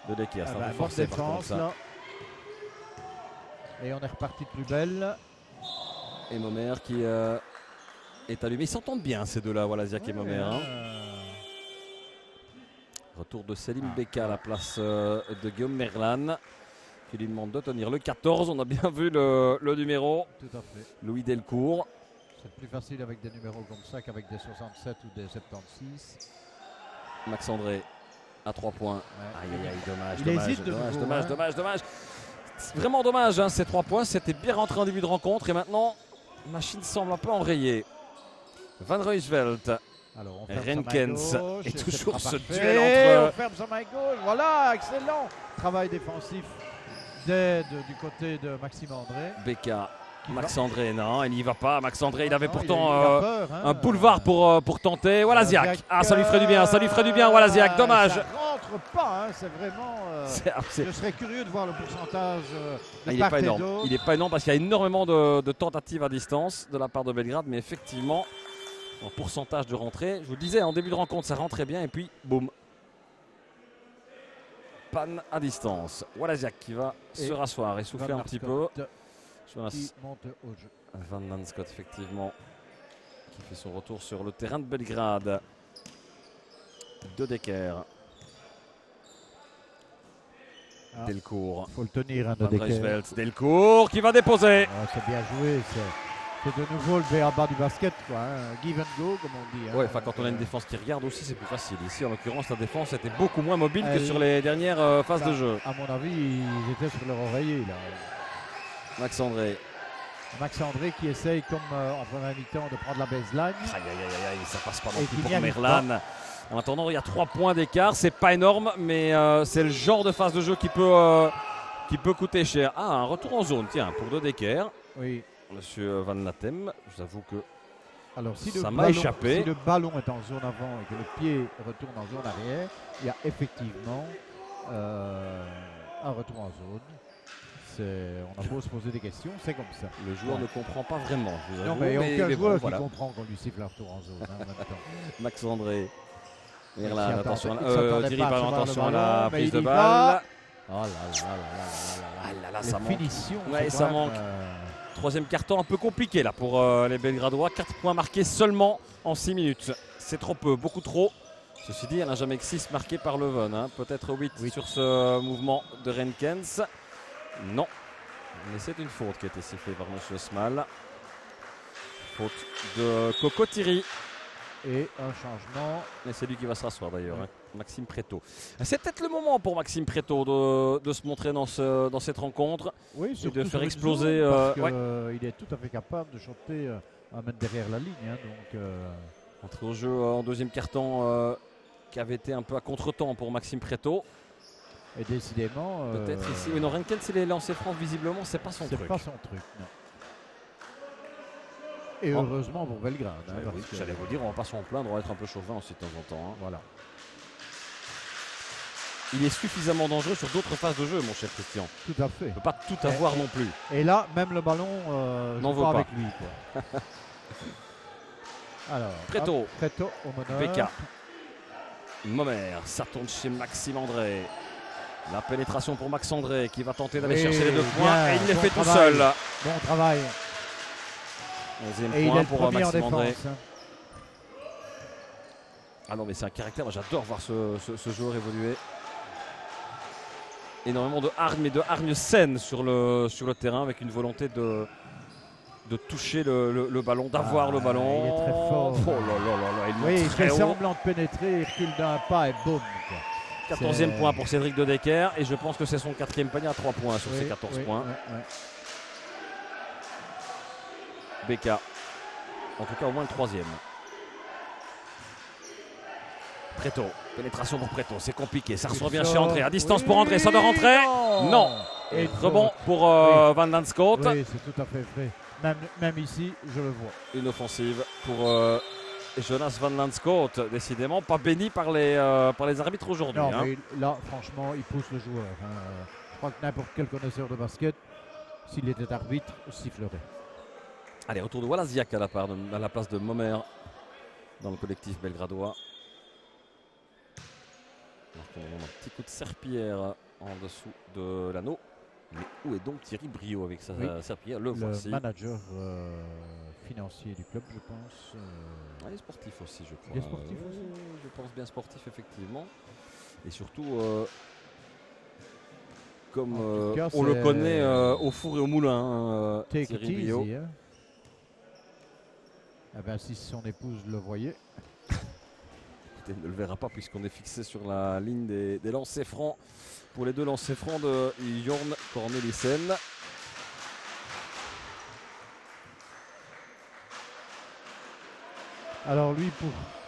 De Decker, ça Ah va bah, forcer bonne par contre défense, ça. là. Et on est reparti de plus belle. Et Momer qui est allumé. Ils s'entendent bien ces deux-là, voilà, Ziak et Momer. Hein. Retour de Selim Beka à la place de Guillaume Merlan, qui lui demande de tenir le 14. On a bien vu le numéro. Tout à fait. Louis Delcourt. C'est plus facile avec des numéros comme ça qu'avec des 67 ou des 76. Max-André à 3 points. Ouais. Aïe aïe aïe, dommage, Il dommage, hésite de dommage, nouveau, dommage, hein. dommage, dommage. C'est vraiment dommage, hein, ces 3 points. C'était bien rentré en début de rencontre et maintenant, la machine semble un peu enrayée. Van Rijsveld, Alors, on ferme Renkens sa main gauche, et c'est toujours pas ce parfait. duel entre- On ferme sa main gauche, voilà, excellent. Travail défensif du côté de Maxime André. Beka. qui Max-André, non, il n'y va pas. Max-André, il avait Non, pourtant il a peur, hein. un boulevard pour tenter. Voilà Ziak. Ziak, Ah, ça lui ferait du bien, ça lui ferait du bien. Voilà Ziak, dommage. Ça rentre pas, hein, c'est vraiment. Je serais curieux de voir le pourcentage de Il n'est part pas et énorme. d'autre. Il n'est pas énorme parce qu'il y a énormément de tentatives à distance de la part de Belgrade, mais effectivement, en pourcentage de rentrée, je vous le disais, en début de rencontre, ça rentrait bien et puis boum. Panne à distance. Voilà Ziak qui va Et se rasseoir et souffler Van un petit peu. Scott Sur la- qui monte au jeu. Van Scott, effectivement, qui fait son retour sur le terrain de Belgrade. De Decker. Ah. Delcourt. Il faut le tenir, hein, de Van Decker. Rijsveld. Delcourt qui va déposer. Ah, c'est bien joué. C'est de nouveau le B.A.-bas du basket, quoi. Hein. Give and go, comme on dit. Hein. Ouais, enfin quand on a une défense qui regarde aussi, c'est plus facile. Ici, en l'occurrence, la défense était beaucoup moins mobile que Elle- sur les dernières phases de jeu. À mon avis, ils étaient sur leur oreiller, là. Max-André. Max-André qui essaye, comme en première mi-temps, de prendre la baseline. Aïe, aïe, aïe, aïe, ça passe pas non Et plus qui pour n'y arrive Merlan. En attendant, il y a 3 points d'écart. C'est pas énorme, mais c'est le genre de phase de jeu qui peut coûter cher. Ah, un retour en zone, tiens, pour De Decker. Oui. Monsieur Van Latem, je vous avoue que Alors, si Ça le m'a ballon- échappé. Si le ballon est en zone avant et que le pied retourne en zone arrière, il y a effectivement un retour en zone. On a beau se poser des questions, c'est comme ça. le joueur Ouais. ne comprend pas vraiment. Je vous Non, avoue, mais aucun mais joueur bon, qui voilà. comprend qu'on lui siffle un retour en zone, hein, en même temps. Max-André. Il Merlan, s'y attention. attendait- il s'attendait Thierry, pas à pardon, recevoir le attention à ballon, la mais prise il de y balle. va. Oh là là là là là Ah là là là, là. ça Les manque. finitions, Ouais, c'est ça quand même, manque. Troisième carton un peu compliqué là pour les Belgradois. 4 points marqués seulement en 6 minutes. C'est trop peu, beaucoup trop. Ceci dit, il n'y en a jamais que 6 marqués par Leuven. Hein. Peut-être 8 Oui. sur ce mouvement de Renkens. Non. Mais c'est une faute qui a été sifflée par M. Smal. Faute de Coco Thierry. Et un changement. Et c'est lui qui va se rasseoir d'ailleurs. Hein. Maxime Préto. C'est peut-être le moment pour Maxime Préto de se montrer dans cette rencontre. Oui, et surtout de faire sur une exploser. zone, parce Ouais. qu'il est tout à fait capable de chanter à mettre derrière la ligne. Hein, donc, Entrée au jeu en deuxième quart-temps qui avait été un peu à contre-temps pour Maxime Préto. et décidément, Peut-être ici. Oui, non, Renkens, il est lancé franc, visiblement, c'est pas son c'est truc. pas son truc. Non. Et Oh. heureusement pour Belgrade. Hein, Ouais, parce oui, que- j'allais vous dire, on va pas s'en plaindre, on va être un peu chauvin aussi de temps en temps. Hein. Voilà. Il est suffisamment dangereux sur d'autres phases de jeu, mon cher Christian. Tout à fait. Il ne peut pas tout avoir non plus. Et là, même le ballon, N'en joue veut pas. avec lui. Quoi. Alors, Préto. hop, Préto au meneur. PK. Momer, ça tourne chez Maxime André. La pénétration pour Max André qui va tenter d'aller Oui, chercher les 2 bien, points et il les bon fait tout travail. seul. Bon travail. 11e Et il est point le pour premier en Maxime André. défense. Hein. Ah non mais c'est un caractère, moi j'adore voir ce joueur évoluer. Énormément de hargne, mais de hargne saine sur le terrain avec une volonté de toucher le ballon, d'avoir le ballon. Il est très fort. Oh là là là là, il monte Oui, il très fait haut. semblant de pénétrer, il recule d'un pas et boum. Quoi. 14e C'est- point pour Cédric De Decker et je pense que c'est son 4e panier à 3 points sur Oui, ses 14 oui, points. ouais, ouais. BK. En tout cas au moins le 3e. Préto. Pénétration pour Préto. C'est compliqué. Ça ressort bien chez André. À distance pour André. Ça doit rentrer. Non. Et rebond pour Van Lanskot. Oui, c'est tout à fait vrai. Même ici, je le vois. Une offensive pour Jonas Van Lanskot. Décidément pas béni par les arbitres aujourd'hui. Non, Hein. mais là, franchement, il pousse le joueur. Hein. Je crois que n'importe quel connaisseur de basket, s'il était arbitre, sifflerait. Allez, retour de Walaziak à la place de Momer dans le collectif belgradois. On a un petit coup de serpillière en dessous de l'anneau. Mais où est donc Thierry Brio avec sa serpillière? Le voici. Le manager financier du club, je pense. Il est sportif aussi, je crois. Il est sportif aussi. Je pense bien sportif, effectivement. Et surtout, comme En tout cas, on le c'est- connaît au four et au moulin, Take Thierry it Brio. easy, hein. Eh ben, si son épouse le voyait. Écoutez, il ne le verra pas puisqu'on est fixé sur la ligne des lancers francs pour les 2 lancers francs de Jorn Cornelissen. Alors lui,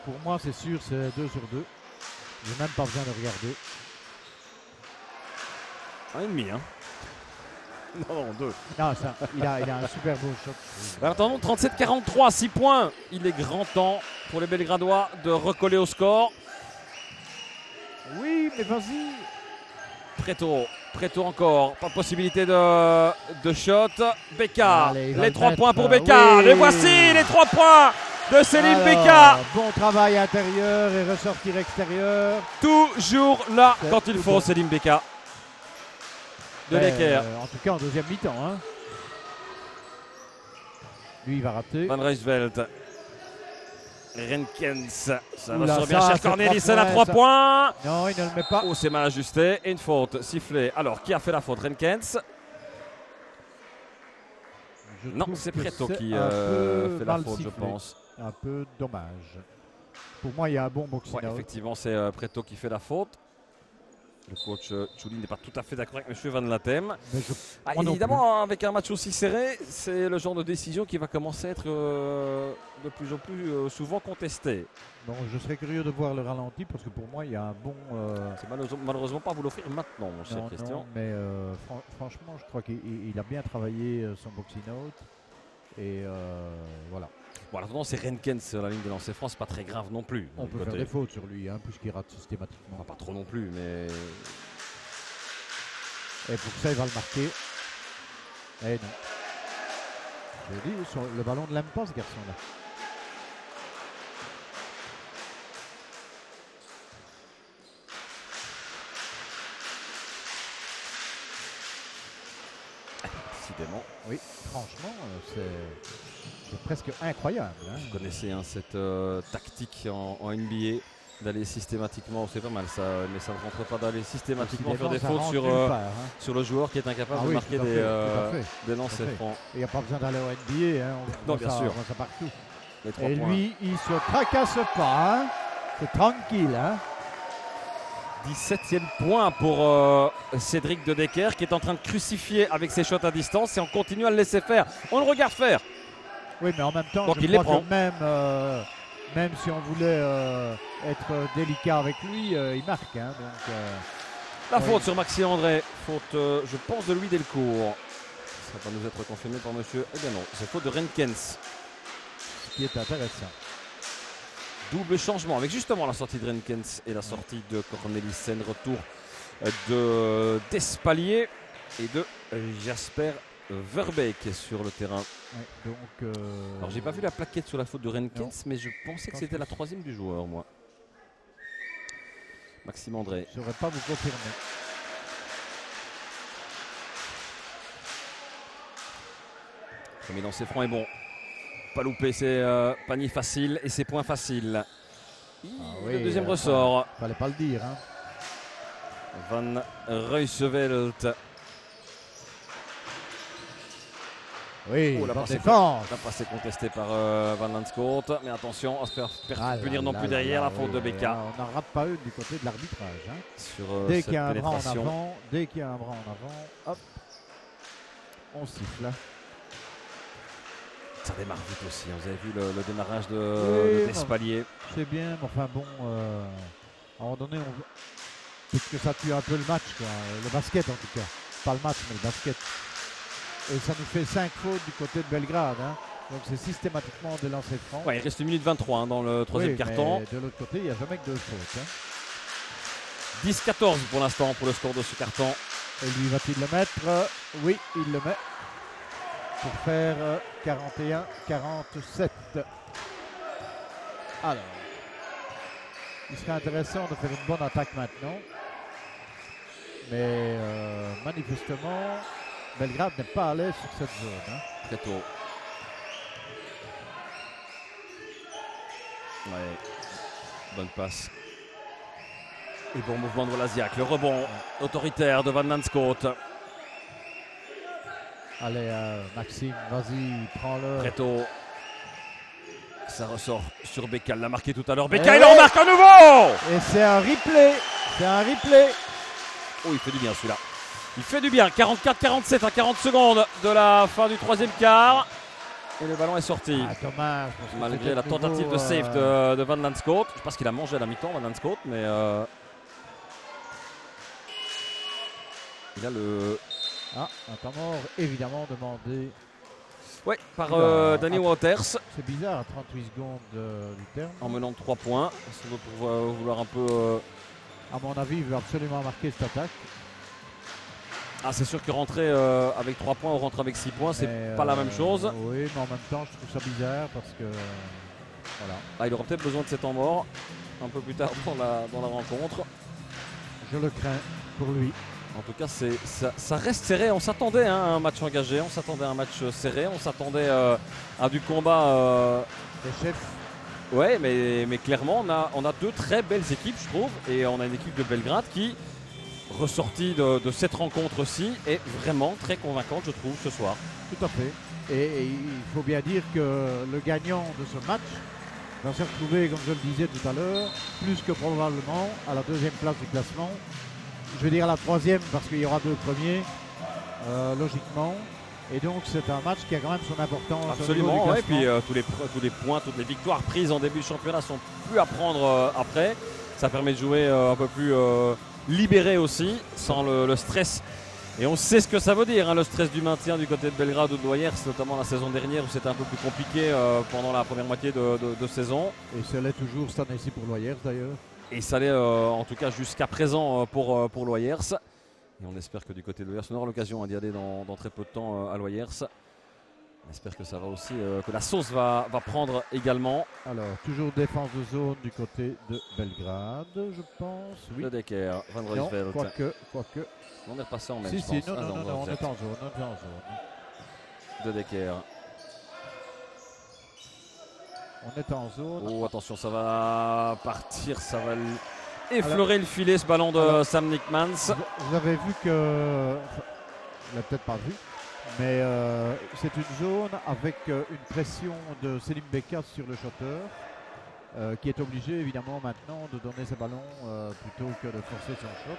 pour moi, c'est sûr, c'est 2 sur 2. J'ai même pas besoin de regarder. 1,5 hein. Non, 2. Non, ça, il a un super beau shot. Attendons, 37-43, 6 points. Il est grand temps pour les Belgradois de recoller au score. Oui, mais vas-y. Préto encore, pas de possibilité de shot. Beka, Allez, il va les le 3 mettre. points pour Beka. Oui. Les voici, les 3 points de Selim Alors, Beka. bon travail intérieur et ressortir extérieur. Toujours là C'est quand il tout faut, bon. Selim Beka. De Ben, Decker. en tout cas, en deuxième mi-temps. Hein. Lui, il va rater. Van Reusveld. Renkens. Ça Oula, ressort bien ça, cher c'est Cornelissen 3 à 3 points, ça. points. Non, il ne le met pas. Oh, c'est mal ajusté. Et une faute sifflée. Alors, qui a fait la faute? Renkens? Je Non, trouve c'est que Préto c'est qui un peu fait la mal faute, je sifflé. pense. Un peu dommage. Pour moi, il y a un bon boxing Ouais, out. effectivement, c'est Préto qui fait la faute. Le coach Chouli n'est pas tout à fait d'accord avec M. Van Latem. Mais moi non Évidemment, avec un match aussi serré, c'est le genre de décision qui va commencer à être de plus en plus souvent contesté. Bon, je serais curieux de voir le ralenti parce que pour moi, il y a un bon. C'est malheureusement pas à vous l'offrir maintenant, mon cher Non, Christian. non, mais franchement, je crois qu'il a bien travaillé son boxing out. Et voilà. Bon, alors, attendant, c'est Renkens sur la ligne de lancer franc, c'est pas très grave non plus. On de peut l'autre faire côté. des fautes sur lui, hein, puisqu'il rate systématiquement. Enfin, pas trop non plus, mais Et pour ça, il va le marquer. Eh non. Je dis, le ballon ne l'aime pas, ce garçon-là. décidément. Oui, franchement, c'est presque incroyable. Hein. Vous connaissez cette tactique en NBA d'aller systématiquement, c'est pas mal ça, mais ça ne rentre pas d'aller systématiquement faire des Ça fautes rentre sur, nulle part, hein. sur le joueur qui est incapable Ah de oui, marquer tout à fait, tout à fait. des lancers Tout à fait. francs. Il n'y a pas besoin d'aller au NBA, hein. On Non, voit bien ça, sûr. on voit ça partout. Les 3 Et points. lui, il se tracasse pas. Hein. C'est tranquille. Hein. 17e point pour Cédric De Decker qui est en train de crucifier avec ses shots à distance et on continue à le laisser faire. On le regarde faire. Oui, mais en même temps, Donc je il les crois prend. que même si on voulait être délicat avec lui, il marque. Hein, donc, La oui. faute sur Maxime André. Faute, je pense, de Louis Delcourt. Ça va nous être confirmé par monsieur. Eh bien non, c'est faute de Renkens. ce qui est intéressant. Double changement avec justement la sortie de Renkens et la sortie de Cornelissen. Retour d'Espalier et de Jasper Verbeek sur le terrain. Ouais, donc, Alors j'ai pas vu la plaquette sur la faute de Renkens, mais je pensais que c'était la 3e du joueur, moi. Maxime André. Je ne saurais pas vous confirmer. Premier lancer franc est bon. Pas loupé, c'est panier facile et c'est points faciles. Oui, le deuxième ressort. Fallait pas le dire. Hein. Van Ruysveld. Oui, Oh, la bonne passe défense. La passe est contestée par Van Lanscourt. Mais attention, à se faire punir non plus derrière la faute de Becca. On n'en rate pas une du côté de l'arbitrage. Hein. Sur Dès cette qu'il y a un bras en pénétration. avant, hop, on siffle. Ça démarre vite aussi. Vous avez vu le démarrage Oui, d'Espalier. C'est bien, mais enfin bon, à un moment donné, peut-être que ça tue un peu le match, quoi. Le basket en tout cas. Pas le match, mais le basket. Et ça nous fait 5 fautes du côté de Belgrade. Hein. Donc c'est systématiquement des lancers francs. Ouais, il reste 1 minute 23 hein, dans le troisième carton. Mais de l'autre côté, il n'y a jamais que 2 fautes. Hein. 10-14 pour l'instant pour le score de ce carton. Et lui va-t-il le mettre? Oui, il le met. Pour faire 41-47. Alors, il serait intéressant de faire une bonne attaque maintenant. Mais manifestement, Belgrade n'est pas à l'aise sur cette zone. Hein. Très tôt. Ouais. Bonne passe. Et bon mouvement de Volasiak. Le rebond autoritaire de Van Lanscourt. Allez, Maxime, vas-y, prends-le. Très tôt. Ça ressort sur Becca. Il l'a marqué tout à l'heure. Becca, il en marque à nouveau. Et c'est un replay. C'est un replay. Oh, il fait du bien celui-là. Il fait du bien. 44-47 à 40 secondes de la fin du troisième quart. Et le ballon est sorti. Ah, dommage. parce que Malgré c'était la de nouveau, tentative de save de Van Lanscourt. Je pense qu'il a mangé à la mi-temps, Van Lanscourt, mais il a le. Ah, un temps mort, évidemment, demandé. Ouais, par Oula. Danny Waters. C'est bizarre, à 38 secondes du terme. En menant de 3 points. Ça doit pouvoir vouloir un peu. À mon avis, il veut absolument marquer cette attaque. Ah, c'est sûr que rentrer avec 3 points ou rentrer avec 6 points, c'est Mais, pas la même chose. Oui, mais en même temps, je trouve ça bizarre parce que. Voilà. Ah, il aura peut-être besoin de ces temps morts un peu plus tard dans la rencontre. Je le crains pour lui. En tout cas, ça reste serré. On s'attendait à un match engagé, on s'attendait à un match serré, on s'attendait à du combat. Les chefs. Ouais, mais clairement, on a deux très belles équipes, je trouve. Et on a une équipe de Belgrade qui, ressortie de cette rencontre-ci, est vraiment très convaincante, je trouve, ce soir. Tout à fait. Et il faut bien dire que le gagnant de ce match va se retrouver, comme je le disais tout à l'heure, plus que probablement à la 2e place du classement. Je veux dire à la 3e parce qu'il y aura 2 premiers, logiquement. Et donc c'est un match qui a quand même son importance. Absolument, au niveau ouais, du et puis classement. tous les points, toutes les victoires prises en début de championnat sont plus à prendre après. Ça permet de jouer un peu plus libéré aussi, sans le stress. Et on sait ce que ça veut dire, hein, le stress du maintien du côté de Belgrade ou de Loyers, notamment la saison dernière où c'était un peu plus compliqué pendant la première moitié de saison. Et ça l'est toujours cette année-ci pour Loyers d'ailleurs. Et ça l'est en tout cas jusqu'à présent pour Loyers. Et on espère que du côté de Loyers, on aura l'occasion d'y aller dans très peu de temps à Loyers. On espère que ça va aussi, que la sauce va prendre également. Alors, toujours défense de zone du côté de Belgrade, je pense. Oui. Le Decker, Van Non, Ruysveld. quoique. On est repassé en même, Si, je si, pense. non, Ah non, vous on êtes est en zone. De Decker. On est en zone. Oh, attention, ça va partir, ça va effleurer le filet, ce ballon de Sam Nickmans. Vous avez vu que. Vous l'avez peut-être pas vu, mais c'est une zone avec une pression de Selim Becca sur le shooter. qui est obligé évidemment maintenant de donner ses ballons plutôt que de forcer son shot.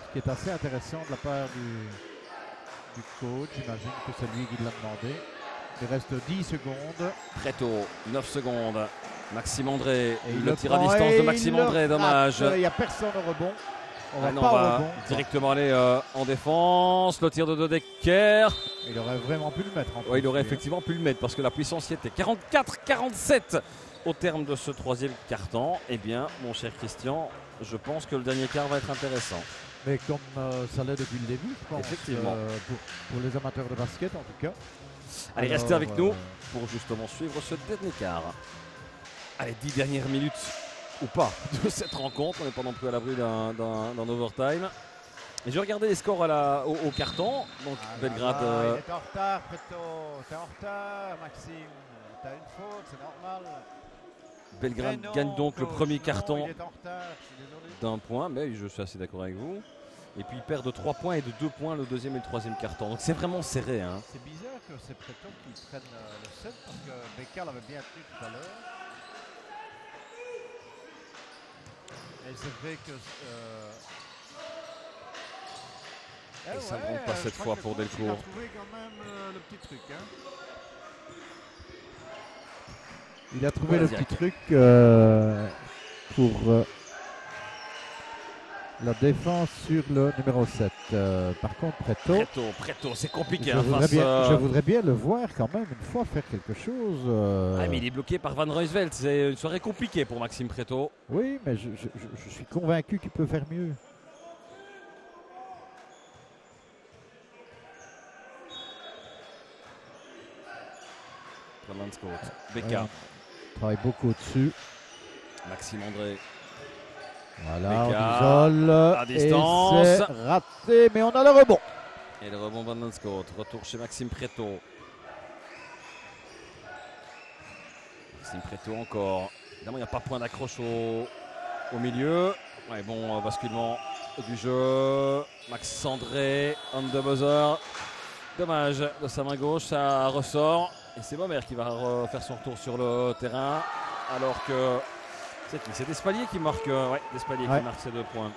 Ce qui est assez intéressant de la part du coach, j'imagine que c'est lui qui l'a demandé. Il reste 10 secondes. Preto, 9 secondes. Maxime André, Et il le tir à distance de Maxime André, dommage. Il n'y a personne au rebond. On va Non, pas on au va rebond. directement aller en défense. Le tir de Dodecker. Il aurait vraiment pu le mettre en Ouais, plus, il aurait lui, hein. effectivement pu le mettre parce que la puissance y était. 44-47 au terme de ce troisième quart-temps. Eh bien, mon cher Christian, je pense que le dernier quart va être intéressant. Mais comme ça l'est depuis le début, je pense. Effectivement. Pour les amateurs de basket en tout cas. Allez, Alors, restez avec nous pour justement suivre ce dernier quart. Allez, 10 dernières minutes ou pas de cette rencontre. On n'est pas non plus à l'abri d'un overtime. Et je regardais les scores au carton. Donc Belgrade. Il est en retard, Preto. T'es en retard, Maxime. T'as une faute, c'est normal. Belgrade Mais non, gagne donc le coach, premier non, carton il est en retard, je suis désolé. d'un point. Mais je suis assez d'accord avec vous. Et puis il perd de 3 points et de 2 points le deuxième et le troisième carton. Donc c'est vraiment serré. Hein. C'est bizarre que c'est Preto qui prenne le set parce que Becca l'avait bien tenu tout à l'heure. Et c'est vrai que. Et ça ne rentre pas cette fois pour Delcourt. Il a trouvé quand même le petit truc. Hein. Il a trouvé le petit truc pour la défense sur le numéro 7. Par contre, Preto, c'est compliqué. Je voudrais bien le voir quand même une fois faire quelque chose. Ah, mais il est bloqué par Van Ruysveld. C'est une soirée compliquée pour Maxime Preto. Oui, mais je suis convaincu qu'il peut faire mieux. Becca. Travaille beaucoup au-dessus. Maxime André. Voilà, Becca, on isole. à distance. Et c'est raté, mais on a le rebond. Et le rebond Van Lanscoot. Retour chez Maxime Preto. Maxime Preto encore. Évidemment, il n'y a pas point d'accroche au milieu. Ouais, bon, basculement du jeu. Max André, on the buzzer. Dommage, de sa main gauche, ça ressort. Et c'est Bomer qui va faire son retour sur le terrain. Alors que c'est Despalier qui marque. Ouais, Despalier qui marque ses 2 points.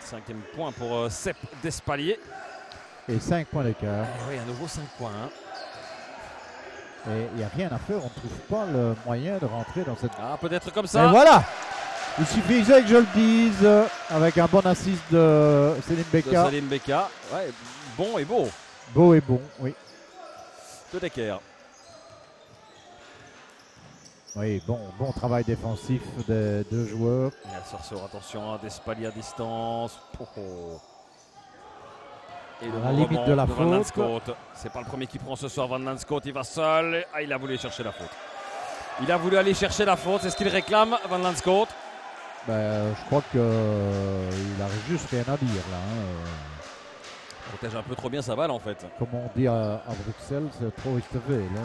5e point pour Sepp Despalier. Et 5 points d'écart. Oui, à nouveau 5 points. Hein. Et il n'y a rien à faire, on ne trouve pas le moyen de rentrer dans cette. Ah, peut-être comme ça. Et voilà! Il suffisait que je le dise avec un bon assist de Selim Becca. De Selim Becca. Ouais, bon et beau. Beau et bon, oui. De Decker. Oui, bon travail défensif des deux joueurs. Et la sorcière, attention à Despalier à distance. Et le la limite de la Van faute. Lanscoot. C'est pas le premier qui prend ce soir. Van Lanscoot, il va seul. Ah, il a voulu chercher la faute. Il a voulu aller chercher la faute. C'est ce qu'il réclame, Van Lanscoot. Je crois qu'il a juste rien à dire là. Il protège un peu trop bien sa balle en fait. Comme on dit à Bruxelles, c'est trop istevé là.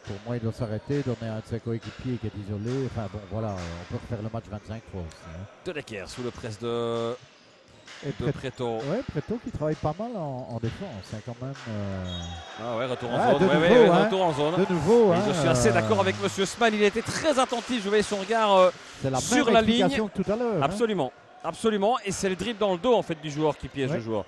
Pour moi, il doit s'arrêter, donner un de ses coéquipiers qui est isolé. Enfin bon, voilà, on peut refaire le match 25 fois aussi. Hein. De Decker sous le presse de Preto. Ouais, Preto qui travaille pas mal en défense, hein, quand même. Ah ouais, retour en zone. Retour en zone. De nouveau. Et je suis assez d'accord avec Monsieur Smal. Il était très attentif. Je voyais son regard sur la ligne. Que tout à l'heure. Absolument, absolument. Et c'est le dribble dans le dos en fait du joueur qui piège le joueur.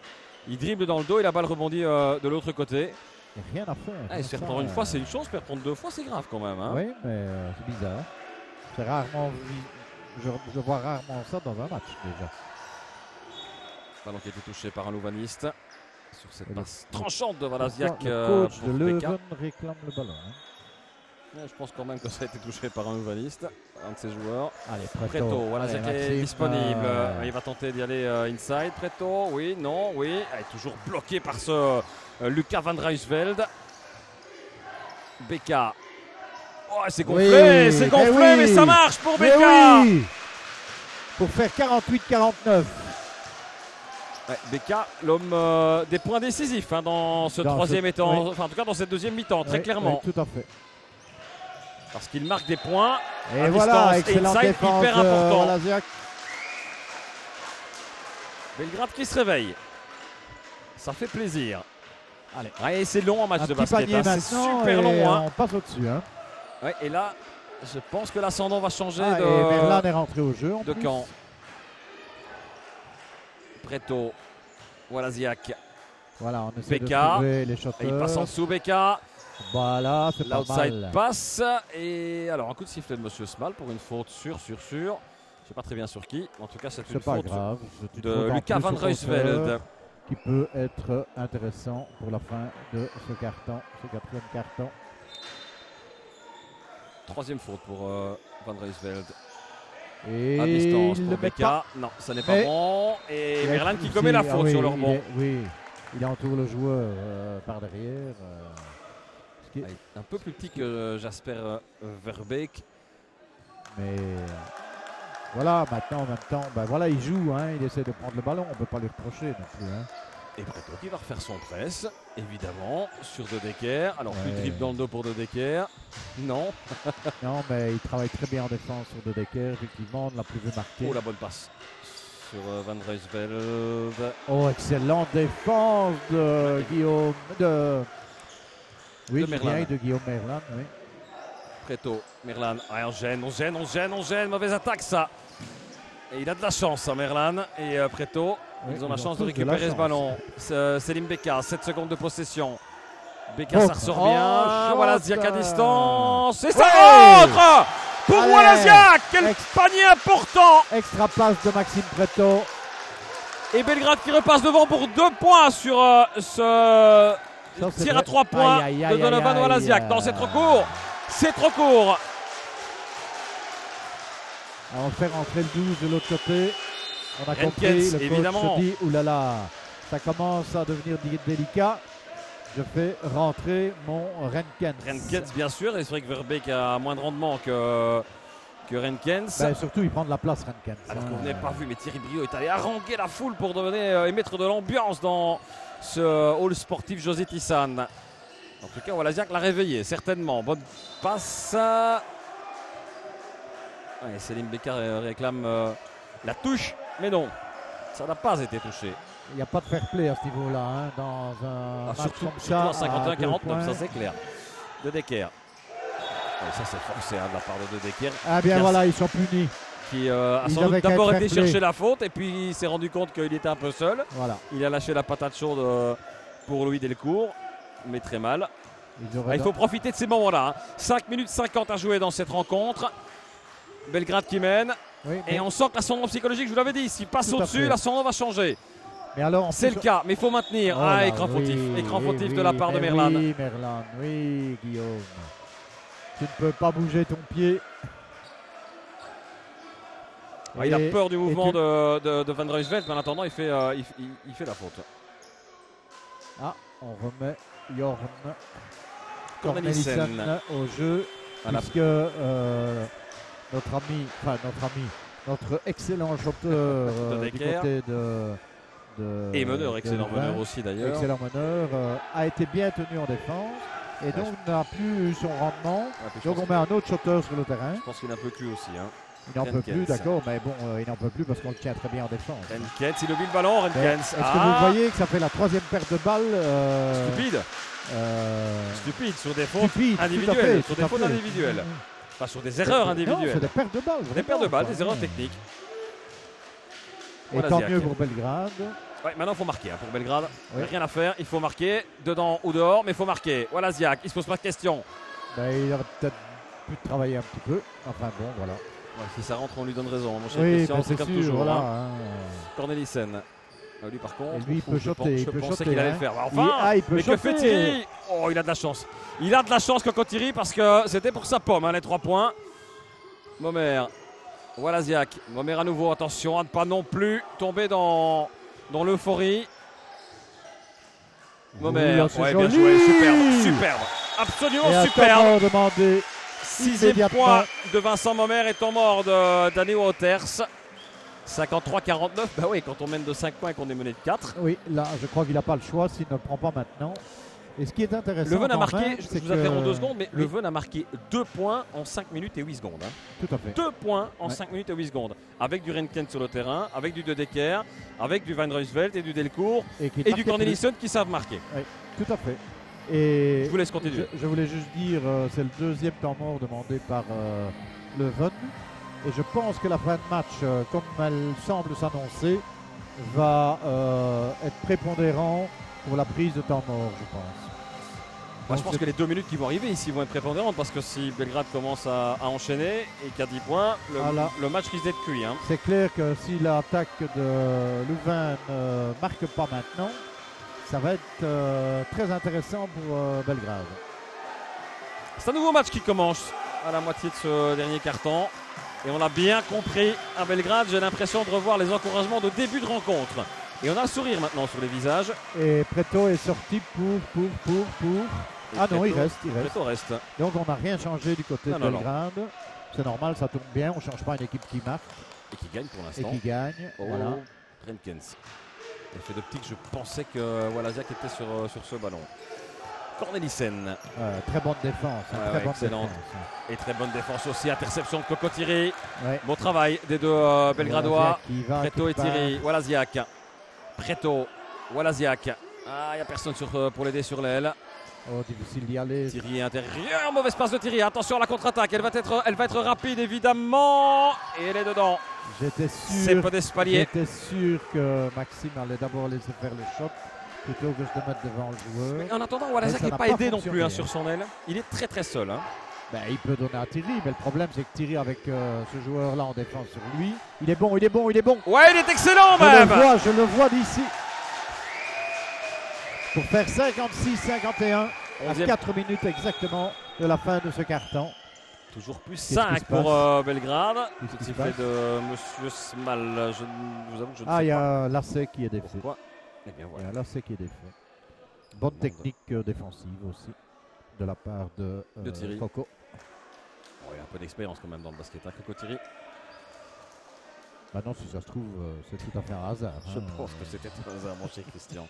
Il dribble dans le dos et la balle rebondit de l'autre côté. Il n'y a rien à faire. Ah, se faire prendre une fois, c'est une chose. Se faire prendre 2 fois, c'est grave quand même. Hein. Oui, mais c'est bizarre. C'est rarement. Je vois rarement ça dans un match déjà. Ballon qui a été touché par un louvaniste sur cette passe tranchante de Valaziak. Le coach de Leuven réclame le ballon. Hein. Je pense quand même que ça a été touché par un louvaniste, un de ses joueurs. Allez, Preto, Valaziak est disponible. Il va tenter d'y aller inside. Preto, oui, non, oui. Elle est toujours bloqué par ce Lucas Van Ruysveld. Becca. Oh, c'est gonflé, c'est gonflé, mais ça marche pour Becca. Oui. Pour faire 48-49. Ouais, Becca, l'homme des points décisifs hein, dans ce troisième mi-temps, enfin en tout cas dans cette deuxième mi-temps, très clairement. Oui, tout à fait. Parce qu'il marque des points. Et à voilà, distance, excellente inside, défense hyper important. Valaziak. Belgrade qui se réveille. Ça fait plaisir. Allez. Ouais, c'est long en match de basket. Hein, c'est super long. On passe au-dessus. Hein. Ouais, et là, Je pense que l'ascendant va changer Et Merlan est rentré au jeu en de plus. camp. Preto, Walaziak. Voilà, on essaie de Beka. trouver les Et shotters. il passe en dessous, Beka. Voilà, c'est pas L'outside mal. passe. Et alors, un coup de sifflet de Monsieur Small pour une faute sur. Je ne sais pas très bien sur qui. En tout cas, c'est une C'est pas faute grave. Tu de trouves en Lucas plus Van au Ruysveld. contraire qui peut être intéressant pour la fin de ce carton, ce quatrième carton. Troisième faute pour Van Ruysveld. Et À distance il pour le met Beka. pas. Non, ça n'est pas Mais- bon. Et Il a Merlan qui poussé. commet la Ah faute oui, sur le rebond. Oui, il entoure le joueur par derrière. Ce qui est- Ah, il est un peu plus petit que Jasper Verbeek. Mais voilà, maintenant en même temps, ben voilà, il joue, hein, il essaie de prendre le ballon, on ne peut pas lui reprocher non plus. Hein. Et Preto qui va refaire son press, évidemment, sur De Decker. Alors, plus de Ouais. dribble dans le dos pour De Decker. Non. Non, mais il travaille très bien en défense sur De Decker, effectivement, on ne l'a plus vu marquer. Oh, la bonne passe sur Van Ruysveld. Oh, excellente défense de Guillaume. Oui, De je Merlan. dirais de Guillaume Merlan. Oui. Preto, Merlan. Ah, on gêne. Mauvaise attaque, ça. Et il a de la chance, hein, Merlan et Preto. Oui, Ils ont la chance de tous de la récupérer ce chance. ballon. Selim Beka, 7 secondes de possession. Beka, Oh. ça ressort Oh, bien. shot. Walaziak à distance. Et ça Ouais. rentre pour Allez. Walaziak. Quel Ex- panier important. Extra passe de Maxime Preto. Et Belgrade qui repasse devant pour 2 points sur ce Ça, c'est tir vrai. à 3 points Aïe, de aïe, Donovan aïe, aïe. Walaziak. Non, c'est trop court. C'est trop court. Alors, on fait rentrer le 12 de l'autre côté. On a Renkens, compris, le coach évidemment. se dit, oulala, ça commence à devenir délicat. Je fais rentrer mon Renkens. Renkens, bien sûr. Et c'est vrai que Verbeek a moins de rendement que Renkens. Ben, surtout, il prend de la place, Renkens. Alors hein. qu'on n'avait pas vu, mais Thierry Brio est allé haranguer la foule pour donner et mettre de l'ambiance dans ce hall sportif José Tissan. En tout cas, Walaziak l'a réveillé, certainement. Bonne passe. Ouais, Selim Beka réclame la touche, mais non, ça n'a pas été touché. Il n'y a pas de fair play à ce niveau-là. Hein, dans un match Surtout comme ça, en à 51-49, 2 points. ça c'est clair. De Decker. Ouais, ça c'est forcé hein, de la part de Decker. Ah bien Merci. voilà, ils sont punis. Qui a Ils sans doute avaient qu'à d'abord être été fair play. chercher la faute et puis il s'est rendu compte qu'il était un peu seul. Voilà. Il a lâché la patate chaude pour Louis Delcourt, mais très mal. Ils Il faut profiter de ces moments-là. 5 minutes 50 à jouer dans cette rencontre. Belgrade qui mène. Oui, Et on sent que l'ascendant psychologique, je vous l'avais dit, s'il passe Tout à au-dessus, fait. l'ascendant va changer. mais alors, en C'est plus- le cas, mais il faut maintenir. Oh Ah, là, écran fautif. oui, Écran oui, fautif oui, de la part de mais Merlan. Oui, Merlan. Oui, Guillaume. Tu ne peux pas bouger ton pied. Ah, il a Et- peur du mouvement et tu- de Van Ruysveld, mais en attendant, il fait la faute. Ah, on remet Jorn Cornelissen. Cornelissen au jeu. À la- Puisque notre excellent chanteur De du Decker. côté de Et meneur, de excellent Louvain, meneur aussi d'ailleurs. excellent meneur, a été bien tenu en défense et donc n'a plus eu son rendement. Ah, puis je Donc pense- on met un autre chanteur sur le terrain. je pense qu'il n'en peut plus aussi. Hein. Il n'en peut Renkens. plus, d'accord, mais bon, il n'en peut plus parce qu'on le tient très bien en défense. Renkens, il oublie le ballon, Mais Renkens. Est-ce que vous voyez que ça fait la troisième perte de balle Stupide, stupide sur des fautes stupide, individuelles, tout à fait, sur tout des à fautes fait. individuelles. Pas sur des erreurs Non, individuelles. c'est des pertes de balles. Des vraiment, pertes de balles, quoi. des erreurs techniques. Et Voilà, tant Ziak. mieux pour Belgrade. Ouais, maintenant il faut marquer hein, pour Belgrade. Oui. Rien à faire, il faut marquer dedans ou dehors, mais il faut marquer. Voilà Ziak, il se pose pas de questions. Ben, il aurait peut-être pu travailler un petit peu. Enfin bon, voilà. Ouais, si ça rentre, on lui donne raison. Mon cher Oui, Christian, ben, c'est c'est comme sûr, toujours. voilà. Hein. hein. Cornelissen. Lui par contre, Et lui, il peut je shotter, il peut pensais shotter, qu'il allait hein. le faire. Enfin, Il peut mais que fait shotter. Thierry? Oh, il a de la chance. Il a de la chance Coco Thierry parce que c'était pour sa pomme, hein, les 3 points. Momer. Voilà Ziak. Momer à nouveau, attention à ne pas non plus tomber dans l'euphorie. Momer, Oula, c'est ouais, bien joli. joué, superbe, superbe, absolument Et à superbe. temps demandé. 6e immédiatement. point de Vincent Momer et temps mort de Danny Wouters. 53-49, bah oui, quand on mène de 5 points et qu'on est mené de 4. Oui, là, je crois qu'il n'a pas le choix s'il ne le prend pas maintenant. Et ce qui est intéressant, Leuven a quand marqué, même, je c'est vous interromps que- 2 secondes, mais Oui, Leuven a marqué 2 points en 5 minutes et 8 secondes. Hein. tout à fait. 2 points en Ouais. 5 minutes et 8 secondes. Avec du Renkens sur le terrain, avec du De Decker, avec du Van Ruysveld et du Delcourt Et, qui et du marquait Cornelissen qui savent marquer. plus. Tout à fait. Et Je vous laisse continuer. je voulais juste dire, c'est le deuxième temps mort demandé par Leuven. Et je pense que la fin de match, comme elle semble s'annoncer, va être prépondérant pour la prise de temps mort, je pense. Moi, je pense que les 2 minutes qui vont arriver ici vont être prépondérantes parce que si Belgrade commence à enchaîner et qu'il y a 10 points, le match risque d'être cuit. Hein. C'est clair que si l'attaque de Louvain ne marque pas maintenant, ça va être très intéressant pour Belgrade. C'est un nouveau match qui commence à la moitié de ce dernier quart-temps. Et on a bien compris à Belgrade, j'ai l'impression de revoir les encouragements de début de rencontre. Et on a le sourire maintenant sur les visages. Et Preto est sorti pour. Et Ah non, Preto- il reste. Preto reste. Donc on n'a rien changé du côté Non, de non, non. Belgrade. C'est normal, ça tourne bien. On ne change pas une équipe qui marque Et qui gagne pour et l'instant. qui gagne. Oh, Voilà. Renkens. Effet d'optique, je pensais que Walaziak était sur ce ballon. Cornelissen. Très bonne défense. Ouais, très bonne excellente. défense. Et très bonne défense aussi. Interception de Coco-Thierry. Ouais. Bon travail des deux Belgradois. Walaziak qui va, Preto qui et part. Thierry. Walaziak. Preto. Walaziak. Ah, il n'y a personne pour l'aider sur l'aile. Oh, difficile d'y aller. Thierry intérieur. Mauvaise passe de Thierry. Attention à la contre-attaque. Elle va être rapide évidemment. Et elle est dedans. J'étais C'est sûr, pas d'espalier. j'étais sûr que Maxime allait d'abord laisser faire le shot plutôt que de mettre devant le joueur. Mais en attendant, Mais Walaziak ça n'est n'a pas pas aidé non plus fonctionné, sur son aile. Il est très très seul. Hein. Ben, il peut donner à Thierry, mais le problème c'est que Thierry avec ce joueur-là en défense sur lui, il est bon, il est bon, il est bon. Ouais, il est excellent même. Je le vois d'ici. Pour faire 56-51 à 11e. 4 minutes exactement de la fin de ce carton. Toujours plus Qu'est-ce qui 5 se pour Belgrade. Qu'est-ce qui se Sifflet passe de Monsieur Smal. Je vous avoue que je ne Ah, sais il y pas a un lacet qui est défait. pourquoi. Eh bien Il voilà. y a un lacet qui est défait. Bonne Monde. technique défensive aussi de la part de Thierry. Coco. Bon, il y a un peu d'expérience quand même dans le basket. Hein, Coco-Thierry. Maintenant, si ça se trouve, c'est tout à fait un hasard. Je hein. pense que c'était un hasard, mon cher Christian.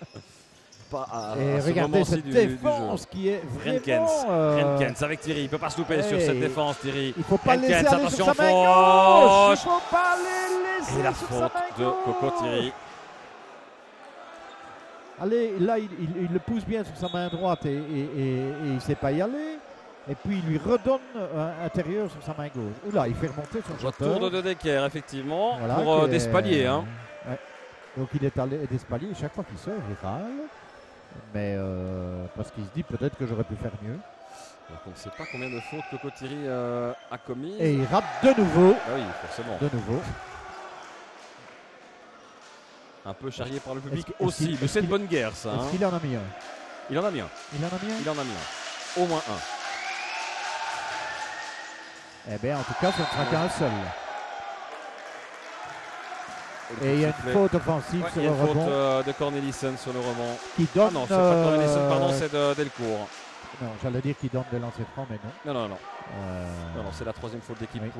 Pas à Et ce regardez moment-ci cette du jeu. défense qui est Renkens. vraiment... Renkens avec Thierry. Il ne peut pas se louper sur hey. cette défense, Thierry. Il ne faut pas le laisser Renkens, aller sur attention, sa main gauche. faute. Il ne faut pas les laisser Et la sur faute sa main de Coco gauche. Thierry. Allez, là, il le pousse bien sur sa main droite et il ne sait pas y aller. Et puis, il lui redonne intérieur sur sa main gauche. Oula, il fait remonter son Retour shooter. de Decker, effectivement, Voilà, pour qui est- Despalier. Hein. Ouais. Donc, il est allé d'Espalier. Chaque fois qu'il sort, il râle. Mais parce qu'il se dit peut-être que j'aurais pu faire mieux. Donc on ne sait pas combien de fautes Coco Thierry a commises. Et il rate de nouveau. Ah oui, forcément. De nouveau. Un peu charrié par le public Est-ce aussi. qu'il- Mais c'est une bonne guerre, ça. Est-ce Hein. qu'il en a mis un? Il en a mis un. Il en a mis un? Il en a mis un. Au moins un. Eh bien, en tout cas, ce ne sera qu'un seul. le Et il y a une sifflet. faute offensive Ouais, sur il y a le une faute rebond de Cornelissen sur le rebond. qui Ah donne. non, c'est pas Cornelissen, pardon, c'est de Delcourt. Non, j'allais dire qu'il donne des lancers francs, mais non. Non, non, non. Euh, Non, non, c'est la troisième faute d'équipe Oui.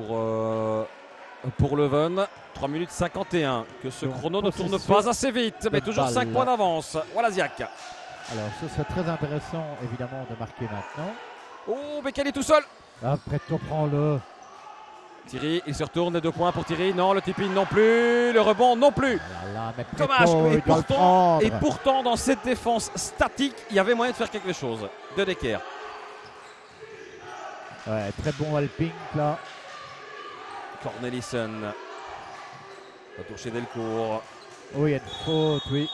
pour Leuven. 3 minutes 51. Que ce Donc, chrono ne tourne possession pas assez vite. Mais de toujours 5 balle. points d'avance. Walaziak. Alors, ce serait très intéressant, évidemment, de marquer maintenant. Oh, Bekele tout seul. Après, prends-le. Thierry, il se retourne, les 2 points pour Thierry. Non, le tipping non plus. Le rebond non plus. Voilà, mais Dommage. Preto, Et il doit le pourtant, prendre. et pourtant, dans cette défense statique, il y avait moyen de faire quelque chose. De Decker. Ouais, très bon Alpink, là. Cornelissen. Retour chez Delcourt. Oh, il y a une faute, oui.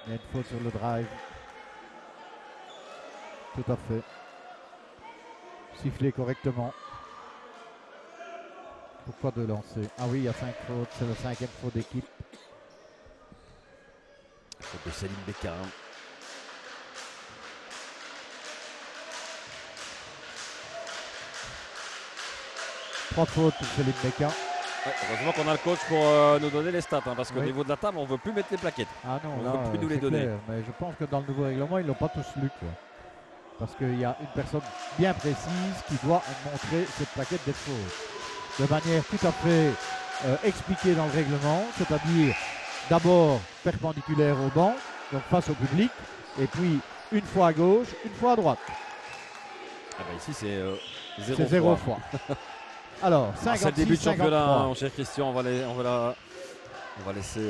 Il y a une faute sur le drive. Tout à fait. Sifflé correctement. Pourquoi de lancer? Ah oui, il y a 5 fautes. C'est la 5e faute d'équipe. Faute de Céline Beccarin. Trois fautes pour Céline Becca. Ouais, heureusement qu'on a le coach pour nous donner les stats. Hein, parce qu'au Oui. niveau de la table, on ne veut plus mettre les plaquettes. Ah non, On là, peut plus nous les c'est donner. clair. Mais je pense que dans le nouveau règlement, ils ne l'ont pas tous lu, quoi. Parce qu'il y a une personne bien précise qui doit montrer cette plaquette des fautes. De manière tout à fait expliquée dans le règlement, c'est-à-dire d'abord perpendiculaire au banc, donc face au public, et puis une fois à gauche, une fois à droite. Ah bah ici, c'est C'est 0 fois. Alors, Ah, c'est le début de 56-53. championnat, hein, mon cher Christian. On va laisser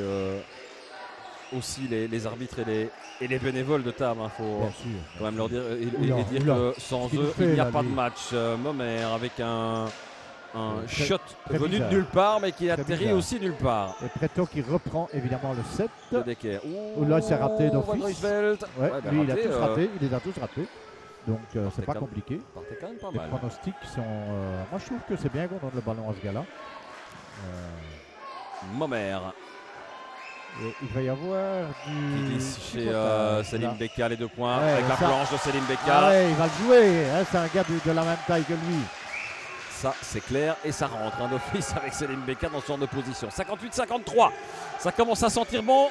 aussi les arbitres et les bénévoles de table. Il faut Bien sûr. quand même leur dire, Oula, et dire oula. que sans Ce qu'il eux, nous fait, il n'y a là, pas de lui. match. Momer avec un Très- shot très venu bizarre. de nulle part, mais qui Très atterrit bizarre. aussi nulle part. Et Preto qui reprend évidemment le 7. De Decker. Ouh, là, il s'est raté d'office. Van Ruysveld. Ouais, Ouais, ben lui, raté, il a tous raté. Il les a tous ratés. Donc, c'est pas comme- compliqué. Partait quand même pas Les mal. pronostics sont. Moi, je trouve que c'est bien qu'on donne le ballon à ce gars-là. Momer Et il va y avoir qui du. glisse chez chipotage, Céline là. Becca, les 2 points, Ouais, avec la ça- planche de Céline Becca. Ah ouais, il va le jouer. Hein, c'est un gars de la même taille que lui. Ça, c'est clair. Et ça rentre un d'office avec Céline Becca dans ce genre de position. 58-53. Ça commence à sentir bon,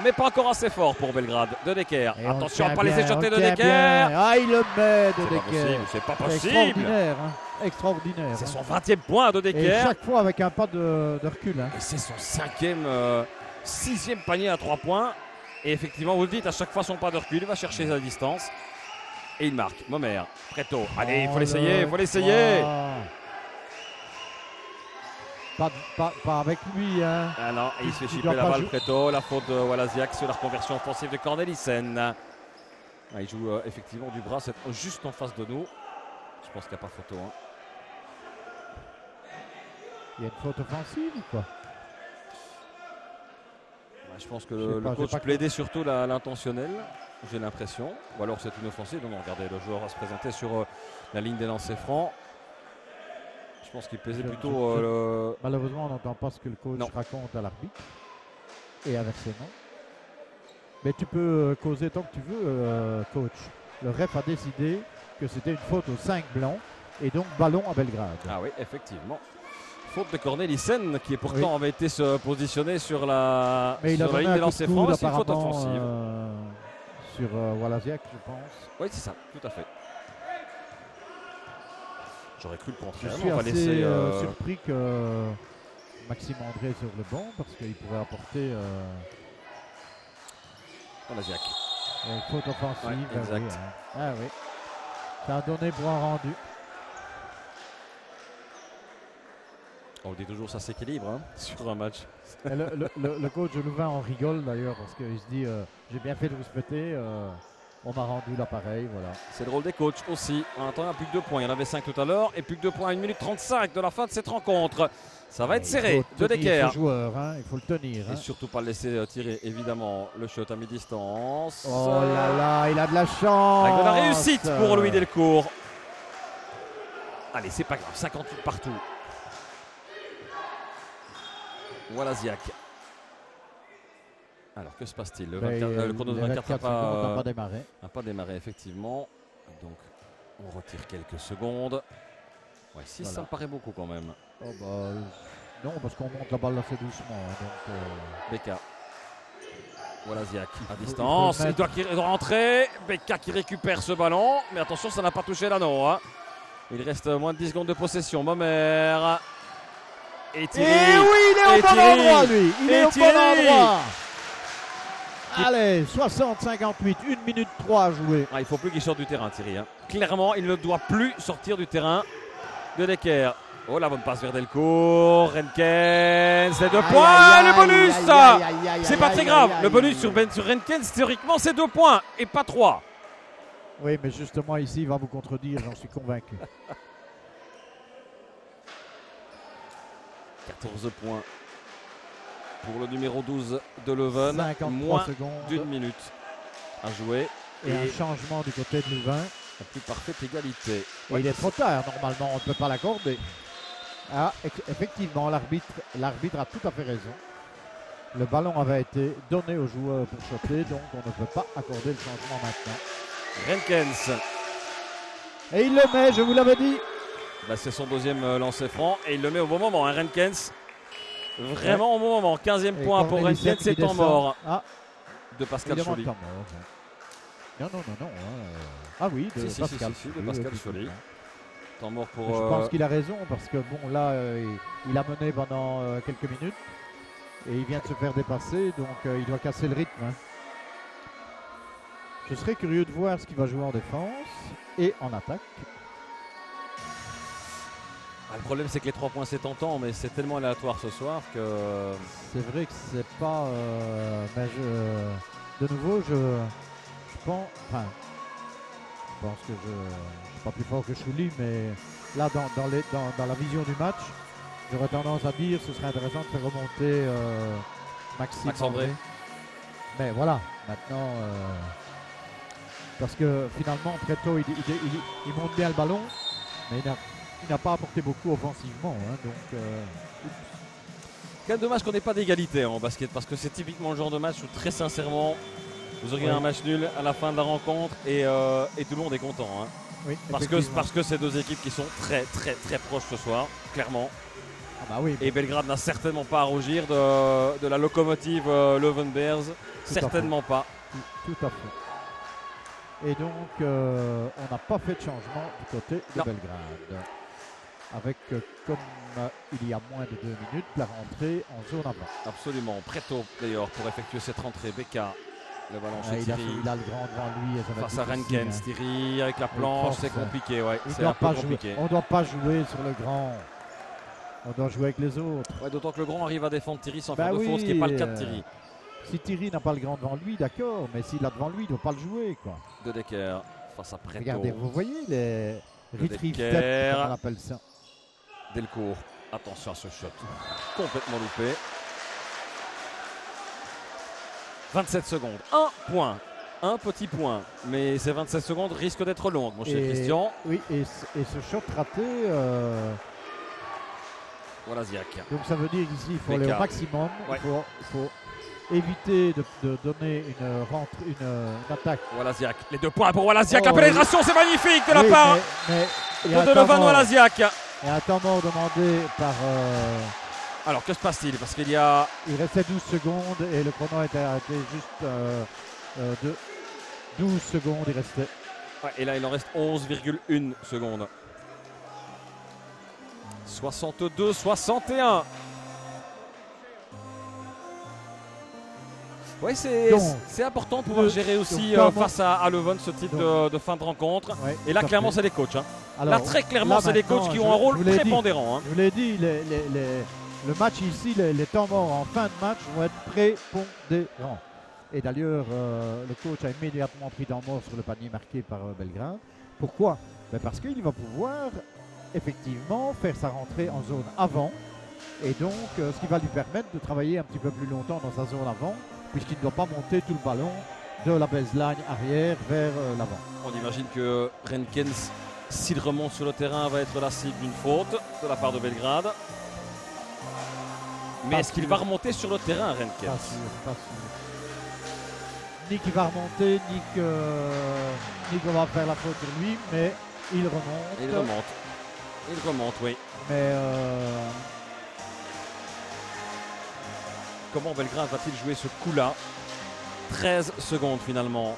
mais pas encore assez fort pour Belgrade. De Decker. Et on Attention à tient ne pas laisser bien, jeter on de tient Decker. bien. Ah, il le met de C'est pas Decker. possible. C'est pas C'est possible. extraordinaire. Hein. Extraordinaire. C'est hein. son 20e point de Et Decker. chaque fois avec un pas de recul. Hein. Et c'est son 6e panier à 3 points. Et effectivement, vous le dites, à chaque fois son pas de recul, il va chercher sa distance. Et il marque. Momer, Preto. Allez, il faut l'essayer, il faut l'essayer. Pas avec lui. Hein. Ah non, et il se fait Il chipper doit la pas balle jouer. Preto. La faute de Walaziak sur la reconversion offensive de Cornelissen. Ah, il joue effectivement du bras, c'est juste en face de nous. Je pense qu'il n'y a pas photo. Hein. Il y a une faute offensive ou quoi? Je pense que Je sais le pas, j'ai coach pas plaidait surtout l'intentionnel, j'ai l'impression. Ou alors c'est une offensive. Non, regardez, le joueur va se présenter sur la ligne des lancers francs. Je pense qu'il plaisait plutôt le... Malheureusement, on n'entend pas ce que le coach Non. raconte à l'arbitre. Et inversement. Mais tu peux causer tant que tu veux, coach. Le ref a décidé que c'était une faute aux 5 blancs. Et donc ballon à Belgrade. Ah oui, effectivement. Faute de Cornelissen qui pourtant avait été se positionner sur la, Mais il a sur la donné ligne des un coup lancers de francs. coude C'est une faute apparemment offensive. sur Walaziak, je pense. Oui, c'est ça, tout à fait. J'aurais cru le contraire. Je mais suis on va assez laisser. surpris que Maxime André sur le banc parce qu'il pourrait apporter Walaziak. une faute offensive. Ouais, exact. Oui, hein. Ah oui. Ça a donné pour un rendu. On le dit toujours, ça s'équilibre hein, sur un match. Et le coach de Louvain en rigole d'ailleurs parce qu'il se dit j'ai bien fait de vous respecter, on m'a rendu l'appareil, voilà. C'est le rôle des coachs aussi. On attend plus que 2 points. Il y en avait 5 tout à l'heure et plus que 2 points à 1 minute 35 de la fin de cette rencontre. Ça va être serré. Il faut De tenir Decker. ce joueur, hein, il faut le tenir. Et Hein. surtout pas le laisser tirer évidemment le shot à mi-distance. Oh là là, il a de la chance. Avec de la réussite pour Louis Delcourt. Allez, c'est pas grave. 58 partout. Walaziak. Alors que se passe-t-il? Le chrono de 24 n'a pas démarré. n'a pas démarré effectivement. Donc on retire quelques secondes. Ouais, 6 Voilà. ça me paraît beaucoup quand même. Oh bah, non, parce qu'on monte la balle assez doucement. Hein, donc, Becca. Walaziak à il faut distance. le Il doit rentrer. Becca qui récupère ce ballon. Mais attention, ça n'a pas touché l'anneau. Hein. Il reste moins de 10 secondes de possession. Momer. Et Thierry. Et oui, il est Et au bon Thierry. endroit, lui. Il Et est au bon Thierry. endroit. Allez, 60-58, 1 minute 3 à jouer. Ah, il ne faut plus qu'il sorte du terrain, Thierry. Hein. Clairement, il ne doit plus sortir du terrain. De Decker. Oh, la bonne passe vers Delcourt. Renkens. Les 2 points. Le bonus. C'est pas très grave. Le bonus sur Renkens, théoriquement, c'est 2 points et pas 3. Oui, mais justement, ici, il va vous contredire, j'en suis convaincu. 14 points pour le numéro 12 de Leuven. 53 Moins secondes. d'1 minute à jouer. Et un changement du côté de Louvain. La plus parfaite égalité. Et il est trop tard, normalement, on ne peut pas l'accorder. Ah, effectivement, l'arbitre a tout à fait raison. Le ballon avait été donné au joueur pour shotter, donc on ne peut pas accorder le changement maintenant. Renkens. Et il le met, je vous l'avais dit. Bah, c'est son 2e lancer franc et il le met au bon moment. Hein, Renkens. Vraiment au bon moment. 15e Et point pour Cornelissen Renkens. C'est qui temps descend. mort Ah, de il Pascal demande Choly. temps mort. Non. Ah oui, de Si, Pascal. si, de Oui, Pascal effectivement. Choly. Temps mort pour. Je pense qu'il a raison parce que bon là il a mené pendant quelques minutes et il vient de se faire dépasser donc il doit casser le rythme. Hein. Je serais curieux de voir ce qu'il va jouer en défense et en attaque. Le problème, c'est que les 3 points, c'est tentant, mais c'est tellement aléatoire ce soir que. C'est vrai que c'est pas. Mais de nouveau, je pense. Enfin, je pense que je suis pas plus fort que Chouli, mais là, dans la vision du match, j'aurais tendance à dire que ce serait intéressant de faire remonter Maxime André. Mais voilà, maintenant. Parce que finalement, Preto, il monte bien le ballon, mais il n'a pas apporté beaucoup offensivement. Hein, donc. Quel dommage qu'on n'ait pas d'égalité en basket, parce que c'est typiquement le genre de match où très sincèrement vous auriez un match nul à la fin de la rencontre et tout le monde est content. Hein. Oui, parce que c'est deux équipes qui sont très très très proches ce soir, clairement. Ah bah oui, et Belgrade n'a certainement pas à rougir de la locomotive Leuven Bears, certainement pas. Tout à fait. Et donc on n'a pas fait de changement du côté de Belgrade. Avec comme il y a moins de 2 minutes la rentrée en zone avant. Absolument, Preto d'ailleurs pour effectuer cette rentrée. Beka, le ballon chez Thierry. Il a le grand devant lui. Face à Renkens, Thierry avec la planche, c'est compliqué. Ouais, c'est un peu compliqué. On ne doit pas jouer sur le grand. On doit jouer avec les autres. Ouais, d'autant que le grand arrive à défendre Thierry sans faire de faute, ce qui n'est pas le cas de Thierry. Si Thierry n'a pas le grand devant lui, d'accord, mais s'il a devant lui, il ne doit pas le jouer. Quoi. De Decker face à Preto. Regardez, vous voyez les retrieve steps, on appelle ça. Delcourt, attention à ce shot, complètement loupé. 27 secondes, 1 point, un petit point, mais ces 27 secondes risquent d'être longues, mon cher Christian. Oui, et ce shot raté, voilà Ziak. Donc ça veut dire qu'ici, il faut aller au maximum, ouais. il faut éviter de donner une attaque. Walaziak, les 2 points pour Walaziak, la pénétration, c'est magnifique de la part de Leuven Walaziak. Et un temps mort demandé par... Alors que se passe-t-il? Parce qu'il restait 12 secondes et le chrono a été arrêté juste de 12 secondes il restait. Ouais, et là il en reste 11,1 secondes. 62-61. Oui, c'est important de pouvoir gérer aussi face à Leuven ce type de fin de rencontre. Ouais, et là, clairement, c'est les coachs. Hein. Alors, là, très clairement, c'est les coachs qui ont un rôle prépondérant. Hein. Je vous l'ai dit, le match ici, les temps morts en fin de match vont être prépondérants. Et d'ailleurs, le coach a immédiatement pris temps mort sur le panier marqué par Belgrade. Pourquoi? Parce qu'il va pouvoir effectivement faire sa rentrée en zone avant. Et donc, ce qui va lui permettre de travailler un petit peu plus longtemps dans sa zone avant, puisqu'il ne doit pas monter tout le ballon de la baseline arrière vers l'avant. On imagine que Renkens, s'il remonte sur le terrain, va être la cible d'une faute de la part de Belgrade. Mais est-ce qu'il va remonter sur le terrain, Renkens? Pas sûr. Ni qu'il va remonter, ni qu'on va faire la faute sur lui, mais il remonte. Il remonte, oui. Mais... Comment Belgrade va-t-il jouer ce coup-là? 13 secondes finalement.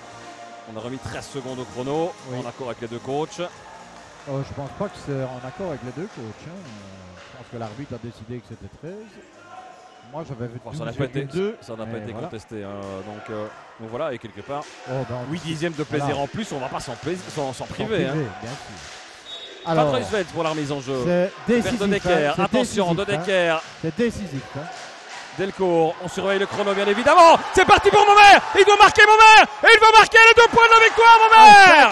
On a remis 13 secondes au chrono, en accord avec les deux coachs. Je pense pas que c'est en accord avec les deux coachs. Hein. Je pense que l'arbitre a décidé que c'était 13. Moi j'avais vu 12, ça n'a pas été contesté. Hein. Donc voilà, et quelque part, 8 dixièmes de plaisir en plus, on ne va pas s'en priver. Hein. Bien sûr. Alors, Patrice pour la remise en jeu. C'est décisif. De Decker. Attention, de Decker. C'est décisif. Hein. Delcourt, on surveille le chrono bien évidemment. C'est parti pour Momère. Il doit marquer Momère. Et il va marquer les 2 points de la victoire, Momère.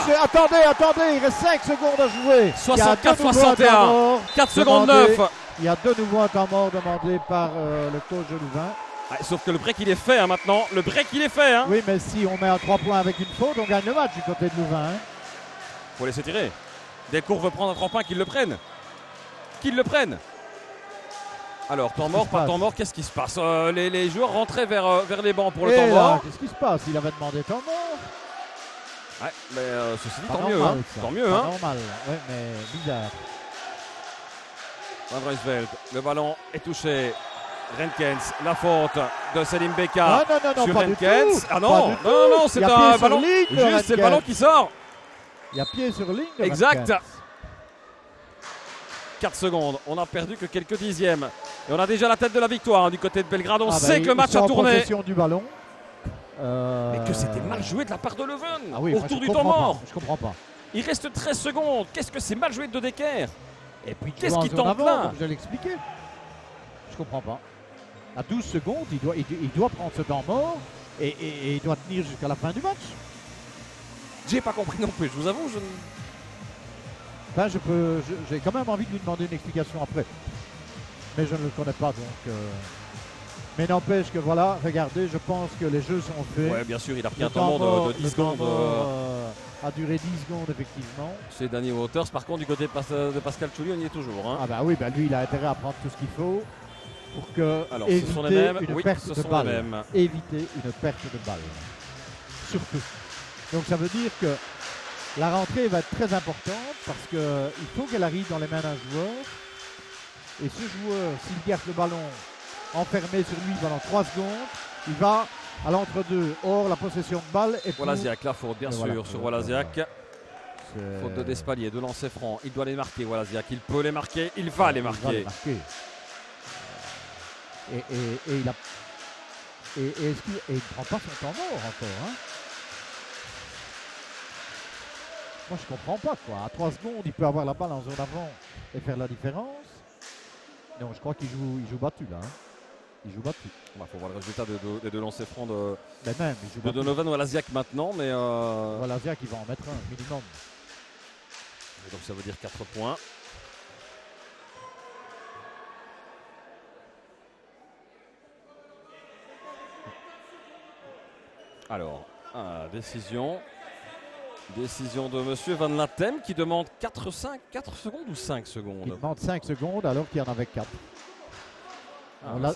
Attendez, il reste 5 secondes à jouer. 64-61. 4 secondes 9. Il y a de nouveau un temps mort demandé par le coach de Louvain. Sauf que le break il est fait maintenant. Le break il est fait. Hein. Oui, mais si on met à 3 points avec une faute, on gagne le match du côté de Louvain. Hein. Faut laisser tirer. Delcourt veut prendre un 3 points, qu'il le prenne. Alors, temps mort, pas temps mort, qu'est-ce qui se passe? Les joueurs rentraient vers les bancs pour le temps mort. Qu'est-ce qui se passe? Il avait demandé temps mort. Ouais, mais ceci dit, tant mieux. Hein. Tant mieux. Pas normal, ouais, mais bizarre. Van Ruysveld, le ballon est touché. Renkens, la faute de Selim Beka sur Renkens. Ah non, c'est un ballon. Juste, c'est le ballon qui sort. Il y a pied sur ligne. Exact. 4 secondes, on n'a perdu que quelques dixièmes. Et on a déjà la tête de la victoire du côté de Belgrade. On sait que le match a tourné. Possession du ballon. Mais que c'était mal joué de la part de Leuven autour du temps mort. Je comprends pas. Il reste 13 secondes. Qu'est-ce que c'est mal joué de Decker? Et puis Qu'est-ce qui tente tente là? comme je l'ai expliqué. Je comprends pas. À 12 secondes, il doit prendre ce temps mort et il doit tenir jusqu'à la fin du match. J'ai pas compris non plus, je vous avoue. Enfin, j'ai quand même envie de lui demander une explication après. Mais je ne le connais pas, donc... Mais n'empêche que voilà, regardez, je pense que les jeux sont faits. Ouais, bien sûr, il a pris Le un temps mort de 10 le temps secondes. mort, a duré 10 secondes, effectivement. C'est Danny Waters. Par contre, du côté de Pascal Chouli, on y est toujours. Hein. Ah bah oui, bah lui, il a intérêt à prendre tout ce qu'il faut pour que Alors, ce sont les mêmes. une Oui, perte ce de sont les balle. mêmes. Éviter une perte de balle. Surtout. Donc ça veut dire que la rentrée va être très importante parce qu'il faut qu'elle arrive dans les mains d'un joueur. Et ce joueur, s'il garde le ballon enfermé sur lui pendant 3 secondes, il va à l'entre-deux. Or, la possession de balle est pour... Walaziak, la faute, bien sûr, sur Walaziak. C'est- Faute de Despalier, de lancer franc. Il doit les marquer, Walaziak. Il peut les marquer, il va les Il va marquer. les marquer. Et il a... Et il ne prend pas son temps mort encore. Hein. Moi, je comprends pas, quoi. À 3 secondes, il peut avoir la balle en zone avant et faire la différence. Non, je crois qu'il joue battu, là. Hein. Il joue battu. Il faut voir le résultat des deux lancers francs de Mais même, il joue battu. Donovan Walaziak maintenant. Mais Voilà, Zia qui va en mettre un minimum. donc ça veut dire 4 points. Alors, décision. Décision de monsieur Van Latem qui demande 4 secondes ou 5 Il secondes. demande 5 secondes alors qu'il y en avait 4. Ah,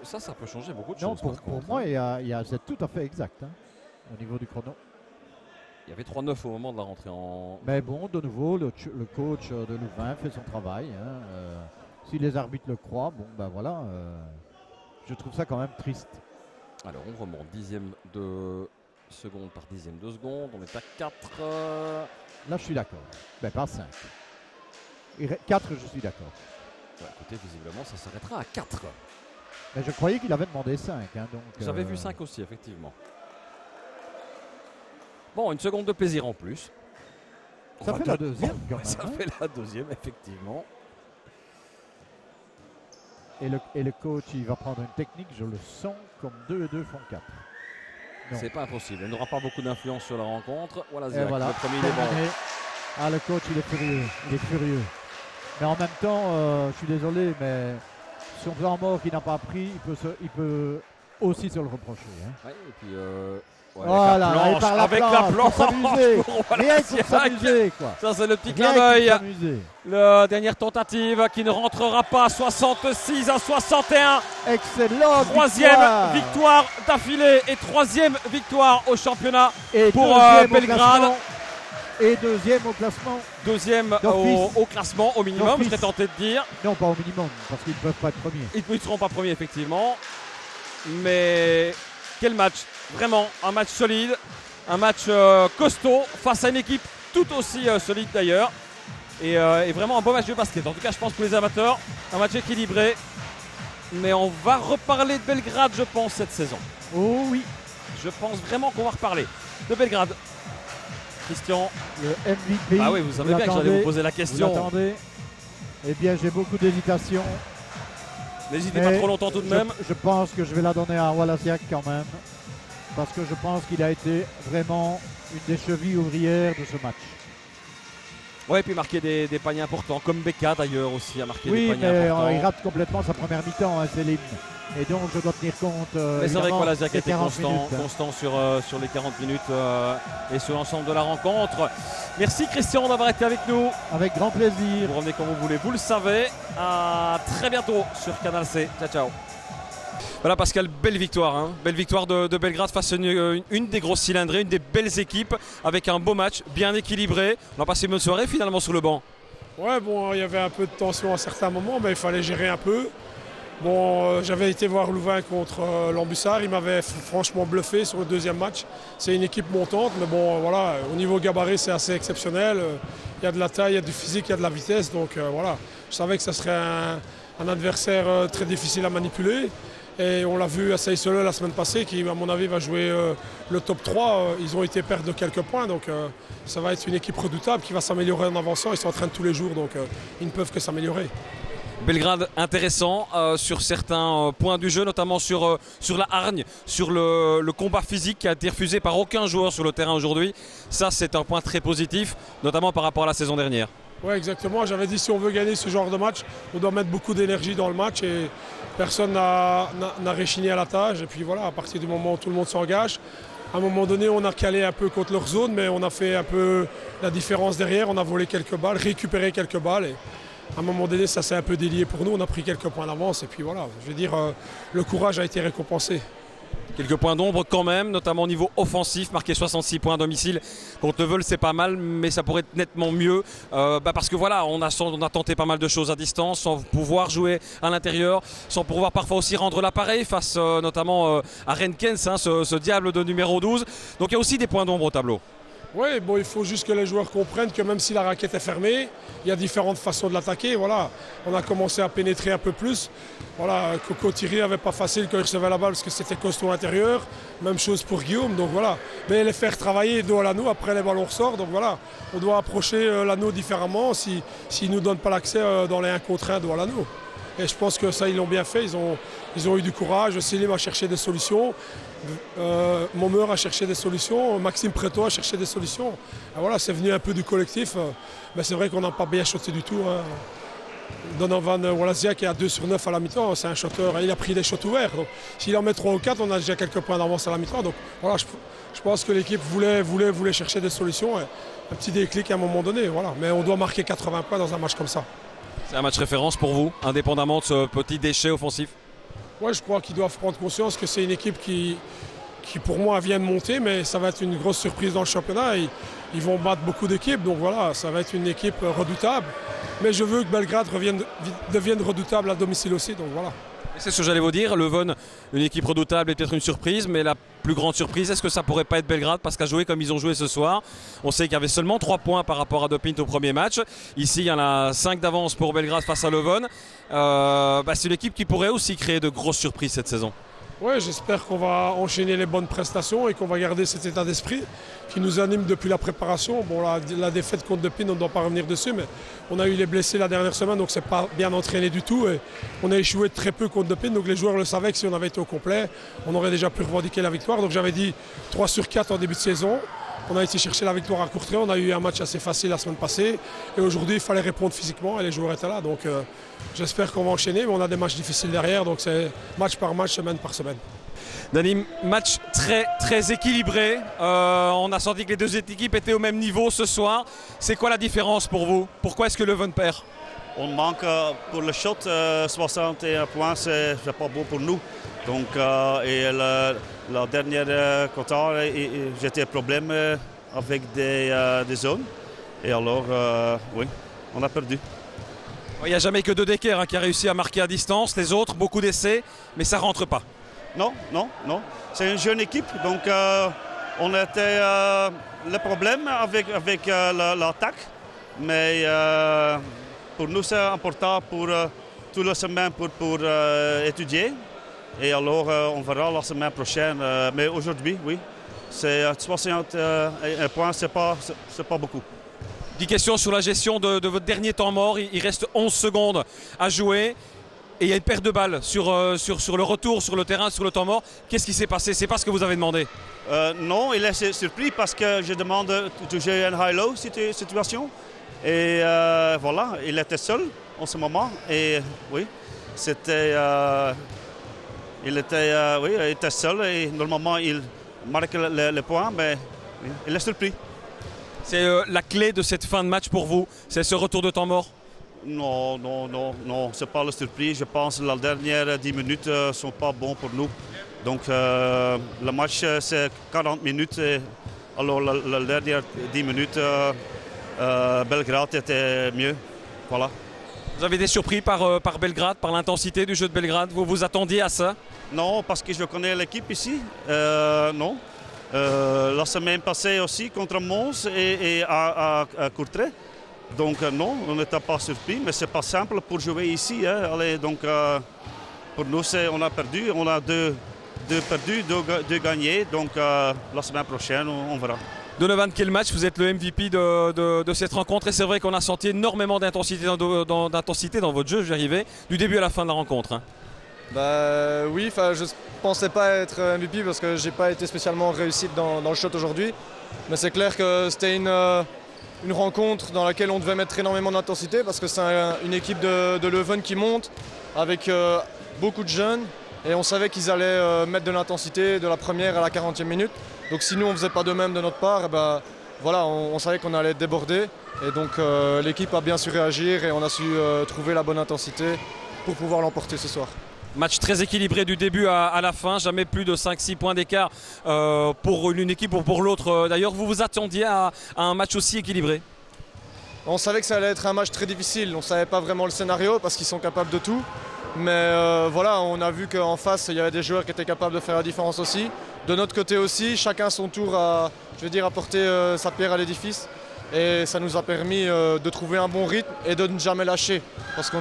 ça peut changer beaucoup de Non, choses. pour par contre, moi, hein. c'est tout à fait exact hein, au niveau du chrono. Il y avait 3-9 au moment de la rentrée en. Mais bon, de nouveau, le coach de Louvain fait son travail. Hein, si les arbitres le croient, bon ben voilà, je trouve ça quand même triste. Alors on remonte dixième de seconde par dixième de seconde. On est à 4. Là, je suis d'accord. Ben pas 5. 4, je suis d'accord. Ouais, écoutez, visiblement, ça s'arrêtera à 4. Mais je croyais qu'il avait demandé 5. Hein, donc, J'avais vu 5 aussi, effectivement. Bon, une seconde de plaisir en plus. Ça fait la deuxième quand même. Ça hein. fait la deuxième, effectivement. Et le coach, il va prendre une technique, je le sens, comme 2 et 2 font 4. Non. C'est pas impossible. Il n'aura pas beaucoup d'influence sur la rencontre. Voilà, Et Zach, voilà, le premier, il est bon. terminé. Ah, le coach, il est furieux. Il est furieux. Mais en même temps, je suis désolé, mais son plan mort qu'il n'a pas pris, il peut aussi se le reprocher. Hein. Ouais, et puis, Voilà, et par la avec la planche, planche. pour s'amuser. pour Rien que Walaziak. pour s'amuser, quoi. Ça, c'est le petit Rien clin que pour d'œil. s'amuser. La dernière tentative qui ne rentrera pas. 66-61. Excellent. Troisième victoire d'affilée et troisième victoire au championnat Et pour deuxième au Belgrade. classement. Et deuxième au classement. Deuxième D'office. au classement, au minimum, je D'office. serais tenté de dire. Non, pas au minimum, parce qu'ils ne peuvent pas être premiers. Ils ne seront pas premiers, effectivement. Mais quel match. Vraiment, un match solide. Un match costaud face à une équipe tout aussi solide d'ailleurs. Et vraiment un beau match de basket. En tout cas, je pense pour les amateurs, un match équilibré. Mais on va reparler de Belgrade, je pense, cette saison. Oh oui. Je pense vraiment qu'on va reparler de Belgrade. Christian. Le MVP. Ah oui, vous savez bien que j'allais vous poser la question. Vous l'attendez. Eh bien, j'ai beaucoup d'hésitation. N'hésitez pas trop longtemps tout de même. Je pense que je vais la donner à Walaziak quand même. Parce que je pense qu'il a été vraiment une des chevilles ouvrières de ce match. Ouais, et puis marquer des paniers importants, comme Becca d'ailleurs aussi a marqué des Oui, paniers mais importants. il rate complètement sa première mi-temps, hein, Céline. Et donc, je dois tenir compte. Mais c'est vrai que Walaziak des était 40 constant, minutes, hein. constant sur les 40 minutes et sur l'ensemble de la rencontre. Merci Christian d'avoir été avec nous. Avec grand plaisir. Vous revenez quand vous voulez, vous le savez. À très bientôt sur Canal C. Ciao, ciao. Voilà Pascal, belle victoire. Hein. Belle victoire de Belgrade face à une des grosses cylindrées, une des belles équipes, avec un beau match, bien équilibré. On a passé une bonne soirée finalement sur le banc. Ouais, bon, il y avait un peu de tension à certains moments, mais il fallait gérer un peu. Bon, j'avais été voir Louvain contre l'Ambussard, il m'avait franchement bluffé sur le deuxième match. C'est une équipe montante, mais bon, voilà, au niveau gabarit, c'est assez exceptionnel. Il y a de la taille, il y a du physique, il y a de la vitesse, donc voilà. Je savais que ce serait un adversaire très difficile à manipuler. Et on l'a vu à Seyssel la semaine passée, qui à mon avis va jouer le top 3. Ils ont été perdre de quelques points, donc ça va être une équipe redoutable qui va s'améliorer en avançant. Ils s'entraînent tous les jours, donc ils ne peuvent que s'améliorer. Belgrade intéressant sur certains points du jeu, notamment sur la hargne, sur le combat physique qui a été refusé par aucun joueur sur le terrain aujourd'hui. Ça, c'est un point très positif, notamment par rapport à la saison dernière. Oui, exactement. J'avais dit si on veut gagner ce genre de match, on doit mettre beaucoup d'énergie dans le match et personne n'a réchigné à la tâche. Et puis voilà, à partir du moment où tout le monde s'engage, à un moment donné, on a calé un peu contre leur zone, mais on a fait un peu la différence derrière. On a volé quelques balles, récupéré quelques balles. Et à un moment donné, ça s'est un peu délié pour nous. On a pris quelques points d'avance. Et puis voilà, je veux dire, le courage a été récompensé. Quelques points d'ombre quand même, notamment au niveau offensif, marqué 66 points à domicile contre le Veul, c'est pas mal, mais ça pourrait être nettement mieux parce que voilà, on a tenté pas mal de choses à distance sans pouvoir jouer à l'intérieur, sans pouvoir parfois aussi rendre l'appareil face notamment à Renkens, hein, ce diable de numéro 12. Donc il y a aussi des points d'ombre au tableau. Oui, bon, il faut juste que les joueurs comprennent que même si la raquette est fermée, il y a différentes façons de l'attaquer. Voilà. On a commencé à pénétrer un peu plus. Voilà, Coco Thierry n'avait pas facile quand il recevait la balle parce que c'était costaud à l'intérieur. Même chose pour Guillaume. Donc voilà. Mais les faire travailler dos à l'anneau, après les ballons ressortent. Donc voilà, on doit approcher l'anneau différemment s'ils ne nous donnent pas l'accès dans les 1 contre 1 dos à l'anneau. Et je pense que ça, ils l'ont bien fait. Ils ont eu du courage. Selim a cherché des solutions. Momeur a cherché des solutions. Maxime Préto a cherché des solutions. Et voilà, c'est venu un peu du collectif. Mais c'est vrai qu'on n'a pas bien shoté du tout. Hein. Donovan Wallazia qui est à 2 sur 9 à la mi-temps, c'est un shotter. Il a pris des shots ouverts. S'il en met 3 ou 4, on a déjà quelques points d'avance à la mi-temps. Donc voilà, je pense que l'équipe voulait chercher des solutions. Et un petit déclic à un moment donné. Voilà. Mais on doit marquer 80 points dans un match comme ça. C'est un match référence pour vous, indépendamment de ce petit déchet offensif? Oui, je crois qu'ils doivent prendre conscience que c'est une équipe qui pour moi vient de monter, mais ça va être une grosse surprise dans le championnat. Ils vont battre beaucoup d'équipes, donc voilà, ça va être une équipe redoutable. Mais je veux que Belgrade devienne redoutable à domicile aussi, donc voilà. C'est ce que j'allais vous dire, Leuven, une équipe redoutable est peut-être une surprise, mais la plus grande surprise, est-ce que ça pourrait pas être Belgrade parce qu'à jouer comme ils ont joué ce soir? On sait qu'il y avait seulement 3 points par rapport à Dopint au premier match. Ici, il y en a 5 d'avance pour Belgrade face à Leuven. C'est une équipe qui pourrait aussi créer de grosses surprises cette saison. Oui, j'espère qu'on va enchaîner les bonnes prestations et qu'on va garder cet état d'esprit qui nous anime depuis la préparation. Bon, la défaite contre Dopin, on ne doit pas revenir dessus, mais on a eu les blessés la dernière semaine, donc c'est pas bien entraîné du tout. Et on a échoué très peu contre Dopin, donc les joueurs le savaient que si on avait été au complet, on aurait déjà pu revendiquer la victoire. Donc j'avais dit 3 sur 4 en début de saison. On a été chercher la victoire à Courtrai, on a eu un match assez facile la semaine passée. Et aujourd'hui, il fallait répondre physiquement et les joueurs étaient là. Donc j'espère qu'on va enchaîner, mais on a des matchs difficiles derrière, donc c'est match par match, semaine par semaine. Dani, match très très équilibré. On a senti que les deux équipes étaient au même niveau ce soir. C'est quoi la différence pour vous? Pourquoi est-ce que Leuven perd? On manque pour le shot, 61 points, c'est pas beau pour nous. Donc, la dernière quart, j'étais un problème avec des zones. Et alors, oui, on a perdu. Il n'y a jamais que De Decker qui a réussi à marquer à distance. Les autres, beaucoup d'essais, mais ça ne rentre pas. Non. C'est une jeune équipe, donc on était le problème avec l'attaque. Mais pour nous, c'est important pour toute la semaine pour étudier. Et alors, on verra la semaine prochaine. Mais aujourd'hui, oui, c'est 61 points, c'est pas beaucoup. 10 questions sur la gestion de votre dernier temps mort. Il reste 11 secondes à jouer. Et il y a une perte de balles sur le retour sur le terrain, sur le temps mort. Qu'est-ce qui s'est passé? C'est pas ce que vous avez demandé? Non, il est surpris parce que je demande de jouer un high-low situation. Et voilà, il était seul en ce moment. Et oui, il était seul et normalement il marque le point, mais il est surpris. C'est la clé de cette fin de match pour vous, c'est ce retour de temps mort? Non, c'est pas la surprise. Je pense que les dernières 10 minutes ne sont pas bons pour nous. Donc le match c'est 40 minutes. Et alors les dernières 10 minutes, Belgrade était mieux. Voilà. Vous avez été surpris par Belgrade, par l'intensité du jeu de Belgrade? Vous vous attendiez à ça? Non, parce que je connais l'équipe ici. Non. La semaine passée aussi contre Mons et à Courtrai. Donc non, on n'était pas surpris, mais c'est pas simple pour jouer ici. Hein. Allez, donc pour nous, on a perdu. On a deux perdus, deux gagnés. Donc la semaine prochaine, on verra. Donovan, quel match, vous êtes le MVP de cette rencontre et c'est vrai qu'on a senti énormément d'intensité dans votre jeu, j'y arrivais, du début à la fin de la rencontre. Hein. Bah oui, je pensais pas être MVP parce que j'ai pas été spécialement réussi dans le shot aujourd'hui. Mais c'est clair que c'était une rencontre dans laquelle on devait mettre énormément d'intensité parce que c'est une équipe de Leuven qui monte avec beaucoup de jeunes et on savait qu'ils allaient mettre de l'intensité de la première à la 40e minute. Donc si nous on ne faisait pas de même de notre part, ben, voilà, on savait qu'on allait déborder. Et donc l'équipe a bien su réagir et on a su trouver la bonne intensité pour pouvoir l'emporter ce soir. Match très équilibré du début à la fin, jamais plus de 5-6 points d'écart pour une équipe ou pour l'autre. D'ailleurs, vous vous attendiez à un match aussi équilibré? On savait que ça allait être un match très difficile, on ne savait pas vraiment le scénario parce qu'ils sont capables de tout. Mais voilà, on a vu qu'en face, il y avait des joueurs qui étaient capables de faire la différence aussi. De notre côté aussi, chacun son tour a apporté sa pierre à l'édifice. Et ça nous a permis de trouver un bon rythme et de ne jamais lâcher. Parce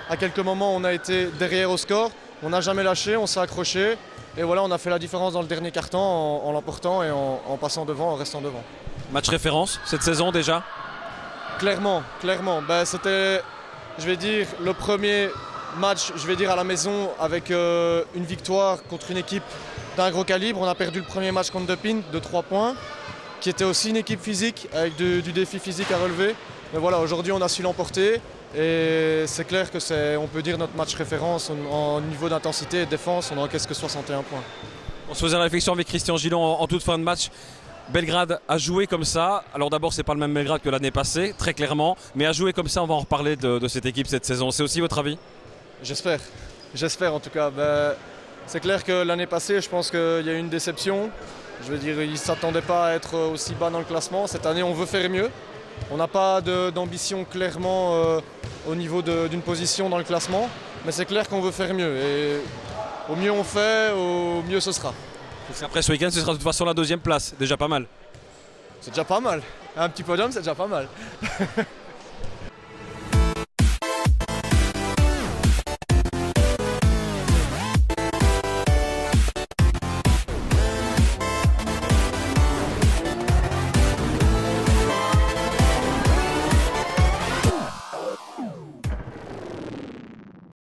à quelques moments, on a été derrière au score, on n'a jamais lâché, on s'est accroché. Et voilà, on a fait la différence dans le dernier quart-temps en l'emportant et en passant devant, en restant devant. Match référence cette saison déjà? Clairement. Ben, c'était, le premier match, à la maison avec une victoire contre une équipe d'un gros calibre. On a perdu le premier match contre De Pint de 3 points, qui était aussi une équipe physique avec du défi physique à relever. Mais voilà, aujourd'hui on a su l'emporter et c'est clair que on peut dire notre match référence en niveau d'intensité et de défense, on encaisse que 61 points. On se faisait la réflexion avec Christian Gillon en toute fin de match. Belgrade a joué comme ça. Alors d'abord, c'est pas le même Belgrade que l'année passée, très clairement, mais a joué comme ça, on va en reparler de cette équipe cette saison. C'est aussi votre avis? J'espère en tout cas. Ben, c'est clair que l'année passée, je pense qu'il y a eu une déception. Ils ne s'attendaient pas à être aussi bas dans le classement. Cette année, on veut faire mieux. On n'a pas d'ambition clairement au niveau d'une position dans le classement. Mais c'est clair qu'on veut faire mieux. Et au mieux on fait, au mieux ce sera. Après ce week-end, ce sera de toute façon la 2e place. Déjà pas mal. C'est déjà pas mal. Un petit podium, c'est déjà pas mal.